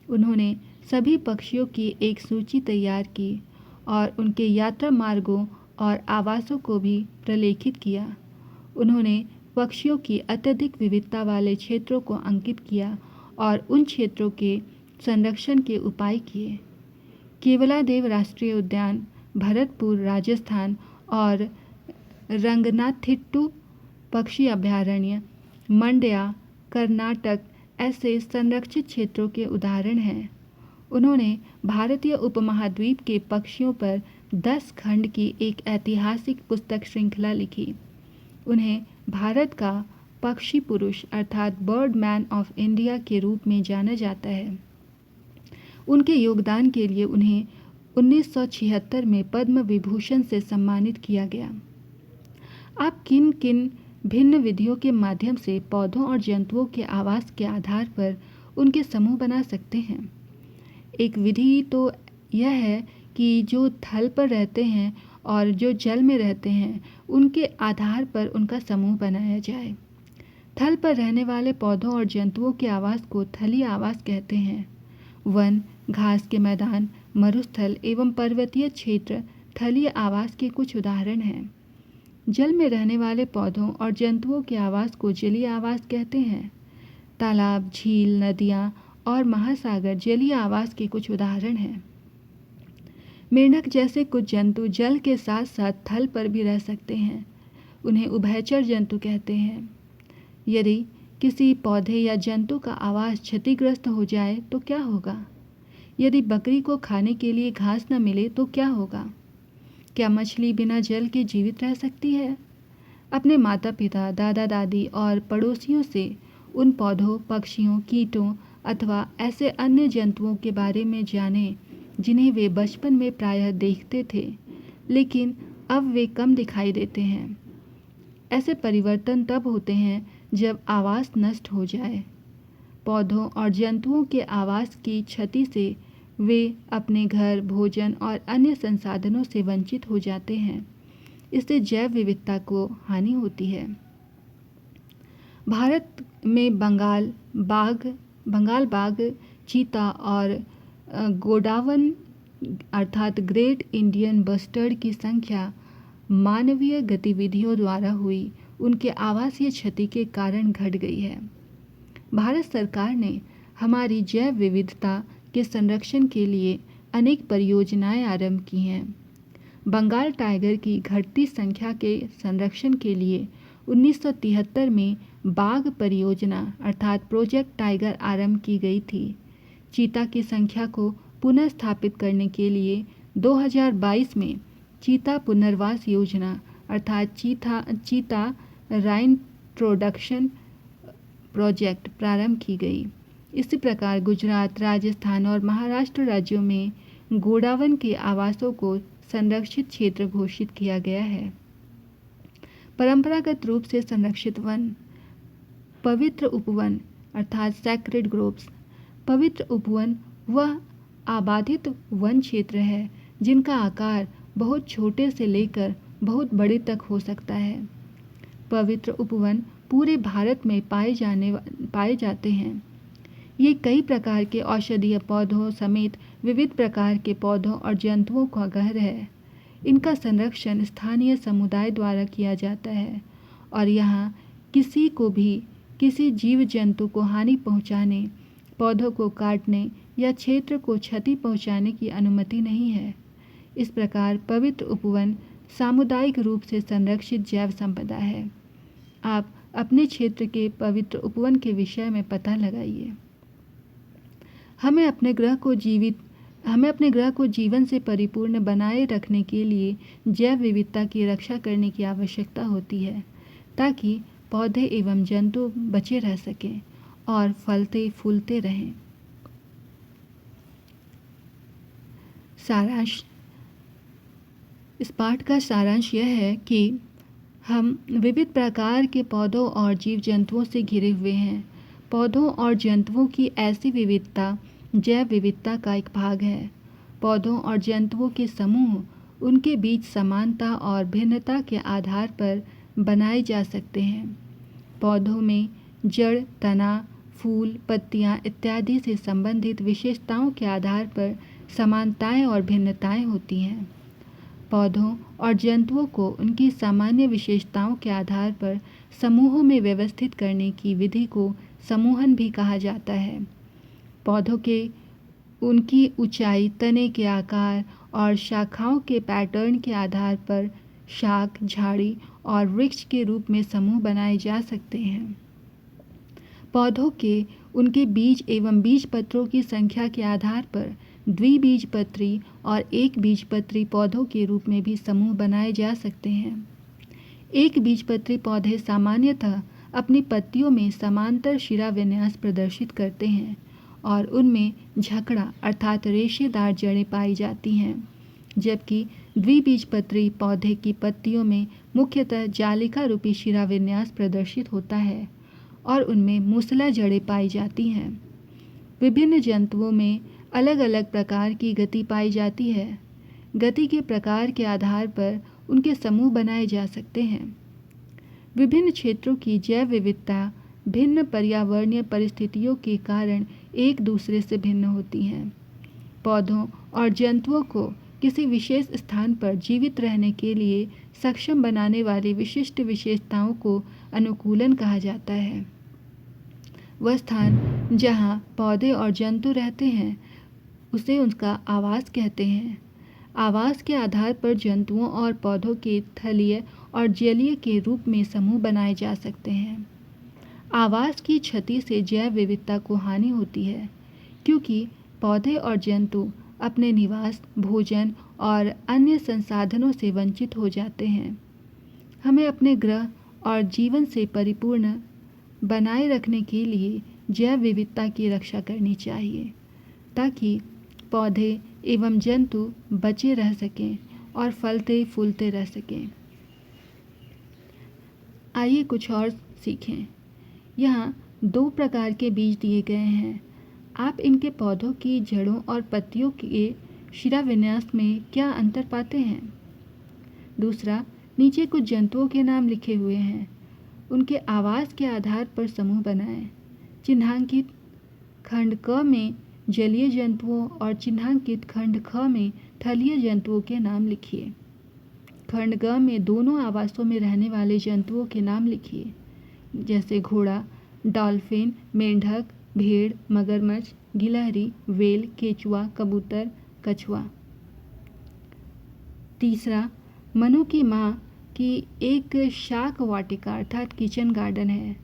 उन्होंने सभी पक्षियों की एक सूची तैयार की और उनके यात्रा मार्गों और आवासों को भी प्रलेखित किया। उन्होंने पक्षियों की अत्यधिक विविधता वाले क्षेत्रों को अंकित किया और उन क्षेत्रों के संरक्षण के उपाय किए। केवलादेव राष्ट्रीय उद्यान, भरतपुर, राजस्थान और रंगनाथिट्टू पक्षी अभयारण्य, मंड्या, कर्नाटक ऐसे संरक्षित क्षेत्रों के उदाहरण हैं। उन्होंने भारतीय उपमहाद्वीप के पक्षियों पर 10 खंड की एक ऐतिहासिक पुस्तक श्रृंखला लिखी। उन्हें भारत का पक्षी पुरुष अर्थात बर्ड मैन ऑफ इंडिया के रूप में जाना जाता है। उनके योगदान के लिए उन्हें 1976 में पद्म विभूषण से सम्मानित किया गया। आप किन किन भिन्न विधियों के माध्यम से पौधों और जंतुओं के आवास के आधार पर उनके समूह बना सकते हैं? एक विधि तो यह है कि जो थल पर रहते हैं और जो जल में रहते हैं उनके आधार पर उनका समूह बनाया जाए। थल पर रहने वाले पौधों और जंतुओं के आवास को थलीय आवास कहते हैं। वन, घास के मैदान, मरुस्थल एवं पर्वतीय क्षेत्र थलीय आवास के कुछ उदाहरण हैं। जल में रहने वाले पौधों और जंतुओं के आवास को जलीय आवास कहते हैं। तालाब, झील, नदियाँ और महासागर जलीय आवास के कुछ उदाहरण हैं। मेंढक जैसे कुछ जंतु जल के साथ साथ थल पर भी रह सकते हैं। उन्हें उभयचर जंतु कहते हैं। यदि किसी पौधे या जंतु का आवास क्षतिग्रस्त हो जाए तो क्या होगा? यदि बकरी को खाने के लिए घास न मिले तो क्या होगा? क्या मछली बिना जल के जीवित रह सकती है? अपने माता पिता, दादा दादी और पड़ोसियों से उन पौधों, पक्षियों, कीटों अथवा ऐसे अन्य जंतुओं के बारे में जानें जिन्हें वे बचपन में प्रायः देखते थे लेकिन अब वे कम दिखाई देते हैं। ऐसे परिवर्तन तब होते हैं जब आवास नष्ट हो जाए। पौधों और जंतुओं के आवास की क्षति से वे अपने घर, भोजन और अन्य संसाधनों से वंचित हो जाते हैं। इससे जैव विविधता को हानि होती है। भारत में बंगाल बाघ, चीता और गोडावन अर्थात ग्रेट इंडियन बस्टर्ड की संख्या मानवीय गतिविधियों द्वारा हुई उनके आवासीय क्षति के कारण घट गई है। भारत सरकार ने हमारी जैव विविधता के संरक्षण के लिए अनेक परियोजनाएं आरंभ की हैं। बंगाल टाइगर की घटती संख्या के संरक्षण के लिए 1973 में बाघ परियोजना अर्थात प्रोजेक्ट टाइगर आरंभ की गई थी। चीता की संख्या को पुनः स्थापित करने के लिए 2022 में चीता पुनर्वास योजना अर्थात चीता राइनट्रोडक्शन प्रोजेक्ट प्रारंभ की गई। इसी प्रकार गुजरात, राजस्थान और महाराष्ट्र राज्यों में गोडावन के आवासों को संरक्षित क्षेत्र घोषित किया गया है। परंपरागत रूप से संरक्षित वन, पवित्र उपवन अर्थात सैक्रेड ग्रोव्स। पवित्र उपवन वह आबादित वन क्षेत्र है जिनका आकार बहुत छोटे से लेकर बहुत बड़े तक हो सकता है। पवित्र उपवन पूरे भारत में पाए जाते हैं। ये कई प्रकार के औषधीय पौधों समेत विविध प्रकार के पौधों और जंतुओं का घर है। इनका संरक्षण स्थानीय समुदाय द्वारा किया जाता है और यहाँ किसी को भी किसी जीव जंतु को हानि पहुँचाने, पौधों को काटने या क्षेत्र को क्षति पहुँचाने की अनुमति नहीं है। इस प्रकार पवित्र उपवन सामुदायिक रूप से संरक्षित जैव संपदा है। आप अपने क्षेत्र के पवित्र उपवन के विषय में पता लगाइए। हमें अपने ग्रह को जीवन से परिपूर्ण बनाए रखने के लिए जैव विविधता की रक्षा करने की आवश्यकता होती है ताकि पौधे एवं जंतु बचे रह सकें और फलते फूलते रहें। सारांश। इस पाठ का सारांश यह है कि हम विविध प्रकार के पौधों और जीव जंतुओं से घिरे हुए हैं। पौधों और जंतुओं की ऐसी विविधता जैव विविधता का एक भाग है। पौधों और जंतुओं के समूह उनके बीच समानता और भिन्नता के आधार पर बनाए जा सकते हैं। पौधों में जड़, तना, फूल, पत्तियां इत्यादि से संबंधित विशेषताओं के आधार पर समानताएं और भिन्नताएं होती हैं। पौधों और जंतुओं को उनकी सामान्य विशेषताओं के आधार पर समूहों में व्यवस्थित करने की विधि को समूहन भी कहा जाता है। पौधों के उनकी ऊंचाई, तने के आकार और शाखाओं के पैटर्न के आधार पर शाख, झाड़ी और वृक्ष के रूप में समूह बनाए जा सकते हैं। पौधों के उनके बीज एवं बीजपत्रों की संख्या के आधार पर द्विबीजपत्री और एक बीजपत्री पौधों के रूप में भी समूह बनाए जा सकते हैं। एक बीजपत्री पौधे सामान्यतः अपनी पत्तियों में समांतर शिरा विन्यास प्रदर्शित करते हैं और उनमें झकड़ा अर्थात रेशेदार जड़ें पाई जाती हैं, जबकि द्विबीजपत्री पौधे की पत्तियों में मुख्यतः जालिका रूपी शिरा विन्यास प्रदर्शित होता है और उनमें मूसला जड़ें पाई जाती हैं। विभिन्न जंतुओं में अलग अलग प्रकार की गति पाई जाती है। गति के प्रकार के आधार पर उनके समूह बनाए जा सकते हैं। विभिन्न क्षेत्रों की जैव विविधता भिन्न पर्यावरणीय परिस्थितियों के कारण एक दूसरे से भिन्न होती हैं। पौधों और जंतुओं को किसी विशेष स्थान पर जीवित रहने के लिए सक्षम बनाने वाली विशिष्ट विशेषताओं को अनुकूलन कहा जाता है। वह स्थान जहाँ पौधे और जंतु रहते हैं उसे उसका आवास कहते हैं। आवास के आधार पर जंतुओं और पौधों के थलीय और जलीय के रूप में समूह बनाए जा सकते हैं। आवास की क्षति से जैव विविधता को हानि होती है क्योंकि पौधे और जंतु अपने निवास, भोजन और अन्य संसाधनों से वंचित हो जाते हैं। हमें अपने ग्रह और जीवन से परिपूर्ण बनाए रखने के लिए जैव विविधता की रक्षा करनी चाहिए ताकि पौधे एवं जंतु बचे रह सकें और फलते फूलते रह सकें। आइए कुछ और सीखें। यहाँ 2 प्रकार के बीज दिए गए हैं। आप इनके पौधों की जड़ों और पत्तियों के शिरा विन्यास में क्या अंतर पाते हैं? दूसरा, नीचे कुछ जंतुओं के नाम लिखे हुए हैं। उनके आवास के आधार पर समूह बनाएं। चिन्हांकित खंड क में जलीय जंतुओं और चिन्हांकित खंड ख में थलीय जंतुओं के नाम लिखिए। खंड ग में दोनों आवासों में रहने वाले जंतुओं के नाम लिखिए, जैसे घोड़ा, डॉल्फिन, मेंढक, भेड़, मगरमच्छ, गिलहरी, व्हेल, केचुआ, कबूतर, कछुआ। तीसरा, मनु की माँ की एक शाक वाटिका अर्थात किचन गार्डन है।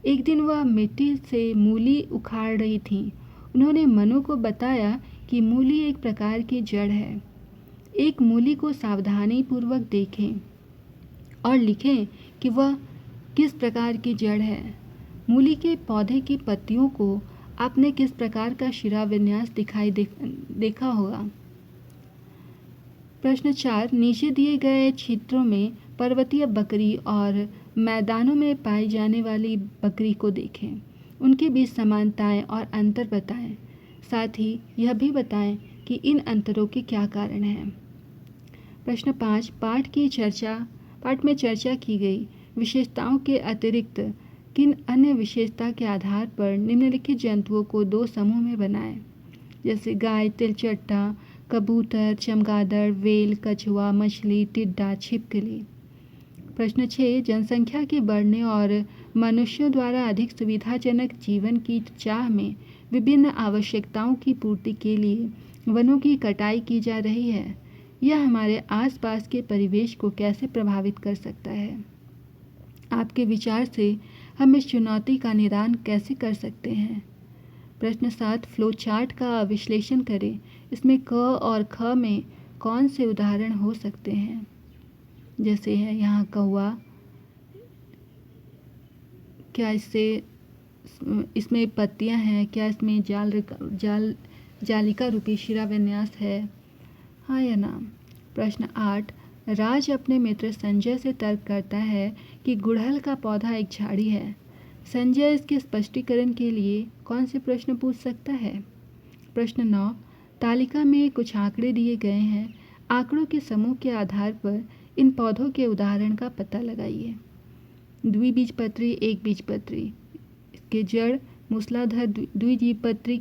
एक दिन वह मिट्टी से मूली उखाड़ रही थी। उन्होंने मनु को बताया कि मूली एक प्रकार की जड़ है। एक मूली को सावधानी पूर्वक देखें और लिखें कि वह किस प्रकार की जड़ है। मूली के पौधे की पत्तियों को आपने किस प्रकार का शिराविन्यास देखा होगा। प्रश्न 4, नीचे दिए गए चित्रों में पर्वतीय बकरी और मैदानों में पाई जाने वाली बकरी को देखें। उनके बीच समानताएं और अंतर बताएं। साथ ही यह भी बताएं कि इन अंतरों के क्या कारण हैं। प्रश्न 5, पाठ में चर्चा की गई विशेषताओं के अतिरिक्त किन अन्य विशेषता के आधार पर निम्नलिखित जंतुओं को 2 समूह में बनाएं, जैसे गाय, तिलचट्टा, कबूतर, चमगादड़, व्हेल, कछुआ, मछली, टिड्डा, छिपकली। प्रश्न 6, जनसंख्या के बढ़ने और मनुष्यों द्वारा अधिक सुविधाजनक जीवन की चाह में विभिन्न आवश्यकताओं की पूर्ति के लिए वनों की कटाई की जा रही है। यह हमारे आसपास के परिवेश को कैसे प्रभावित कर सकता है? आपके विचार से हम इस चुनौती का निदान कैसे कर सकते हैं? प्रश्न 7, फ्लो चार्ट का विश्लेषण करें। इसमें क और ख में कौन से उदाहरण हो सकते हैं? जैसे है यहाँ कौवा, क्या इसमें पत्तियाँ हैं? क्या इसमें जालिका रूपी शिराविन्यास है? हाँ या ना? प्रश्न 8, राज अपने मित्र संजय से तर्क करता है कि गुड़हल का पौधा एक झाड़ी है। संजय इसके स्पष्टीकरण के लिए कौन से प्रश्न पूछ सकता है? प्रश्न 9, तालिका में कुछ आंकड़े दिए गए हैं। आंकड़ों के समूह के आधार पर इन पौधों के उदाहरण का पता लगाइए। द्विबीजपत्री, एक बीजपत्री के जड़ मूसलाधार, द्विबीजपत्री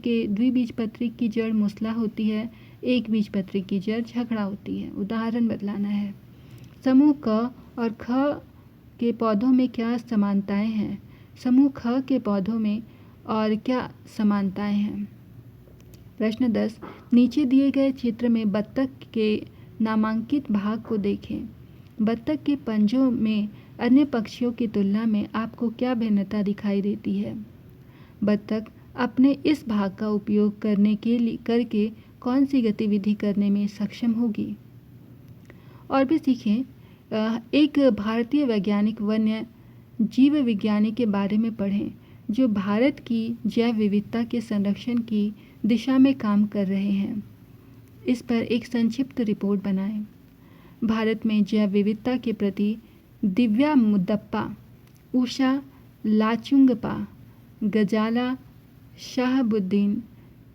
की जड़ मूसला होती है, एक बीजपत्री की जड़ झगड़ा होती है। उदाहरण बदलाना है। समूह क और ख के पौधों में क्या समानताएं हैं? समूह ख के पौधों में और क्या समानताएं हैं? प्रश्न 10, नीचे दिए गए चित्र में बत्तख के नामांकित भाग को देखें। बत्तख के पंजों में अन्य पक्षियों की तुलना में आपको क्या भिन्नता दिखाई देती है? बत्तख अपने इस भाग का उपयोग करके कौन सी गतिविधि करने में सक्षम होगी? और भी सीखें। एक भारतीय वैज्ञानिक वन्य जीव विज्ञानी के बारे में पढ़ें जो भारत की जैव विविधता के संरक्षण की दिशा में काम कर रहे हैं। इस पर एक संक्षिप्त रिपोर्ट बनाएं। भारत में जैव विविधता के प्रति दिव्या मुदप्पा, उषा लाचुंगपा, गजाला शाहबुद्दीन,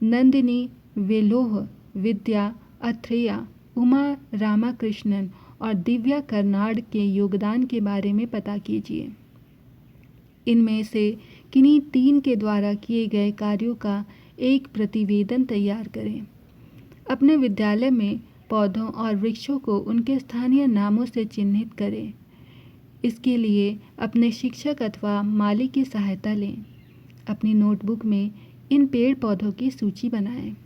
नंदिनी वेलोह, विद्या अथ्रेया, उमा रामाकृष्णन और दिव्या कर्नाड के योगदान के बारे में पता कीजिए। इनमें से किन्हीं 3 के द्वारा किए गए कार्यों का एक प्रतिवेदन तैयार करें। अपने विद्यालय में पौधों और वृक्षों को उनके स्थानीय नामों से चिन्हित करें। इसके लिए अपने शिक्षक अथवा माली की सहायता लें। अपनी नोटबुक में इन पेड़ पौधों की सूची बनाएं।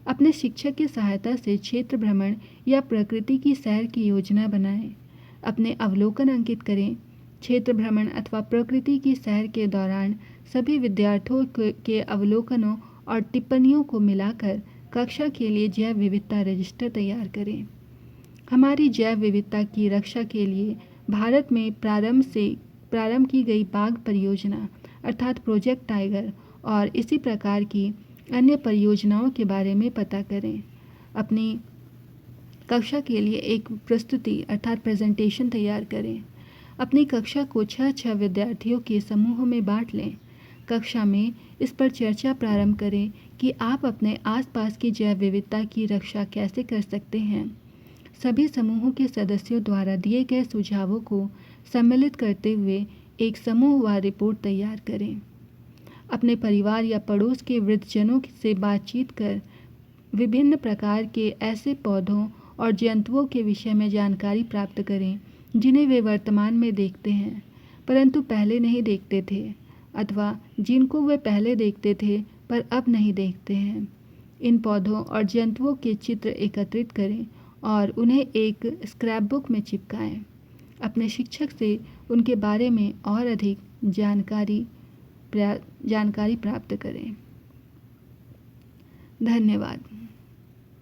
अपने शिक्षक की सहायता से क्षेत्र भ्रमण या प्रकृति की सैर की योजना बनाएं। अपने अवलोकन अंकित करें। क्षेत्र भ्रमण अथवा प्रकृति की सैर के दौरान सभी विद्यार्थियों के अवलोकनों और टिप्पणियों को मिलाकर कक्षा के लिए जैव विविधता रजिस्टर तैयार करें। हमारी जैव विविधता की रक्षा के लिए भारत में प्रारंभ की गई बाघ परियोजना अर्थात प्रोजेक्ट टाइगर और इसी प्रकार की अन्य परियोजनाओं के बारे में पता करें। अपनी कक्षा के लिए एक प्रस्तुति अर्थात प्रेजेंटेशन तैयार करें। अपनी कक्षा को 6 विद्यार्थियों के समूहों में बांट लें। कक्षा में इस पर चर्चा प्रारंभ करें कि आप अपने आसपास की जैव विविधता की रक्षा कैसे कर सकते हैं। सभी समूहों के सदस्यों द्वारा दिए गए सुझावों को सम्मिलित करते हुए एक समूहवार रिपोर्ट तैयार करें। अपने परिवार या पड़ोस के वृद्धजनों से बातचीत कर विभिन्न प्रकार के ऐसे पौधों और जंतुओं के विषय में जानकारी प्राप्त करें जिन्हें वे वर्तमान में देखते हैं परंतु पहले नहीं देखते थे, अथवा जिनको वे पहले देखते थे पर अब नहीं देखते हैं। इन पौधों और जंतुओं के चित्र एकत्रित करें और उन्हें एक स्क्रैपबुक में चिपकाएं। अपने शिक्षक से उनके बारे में और अधिक जानकारी प्राप्त करें। धन्यवाद।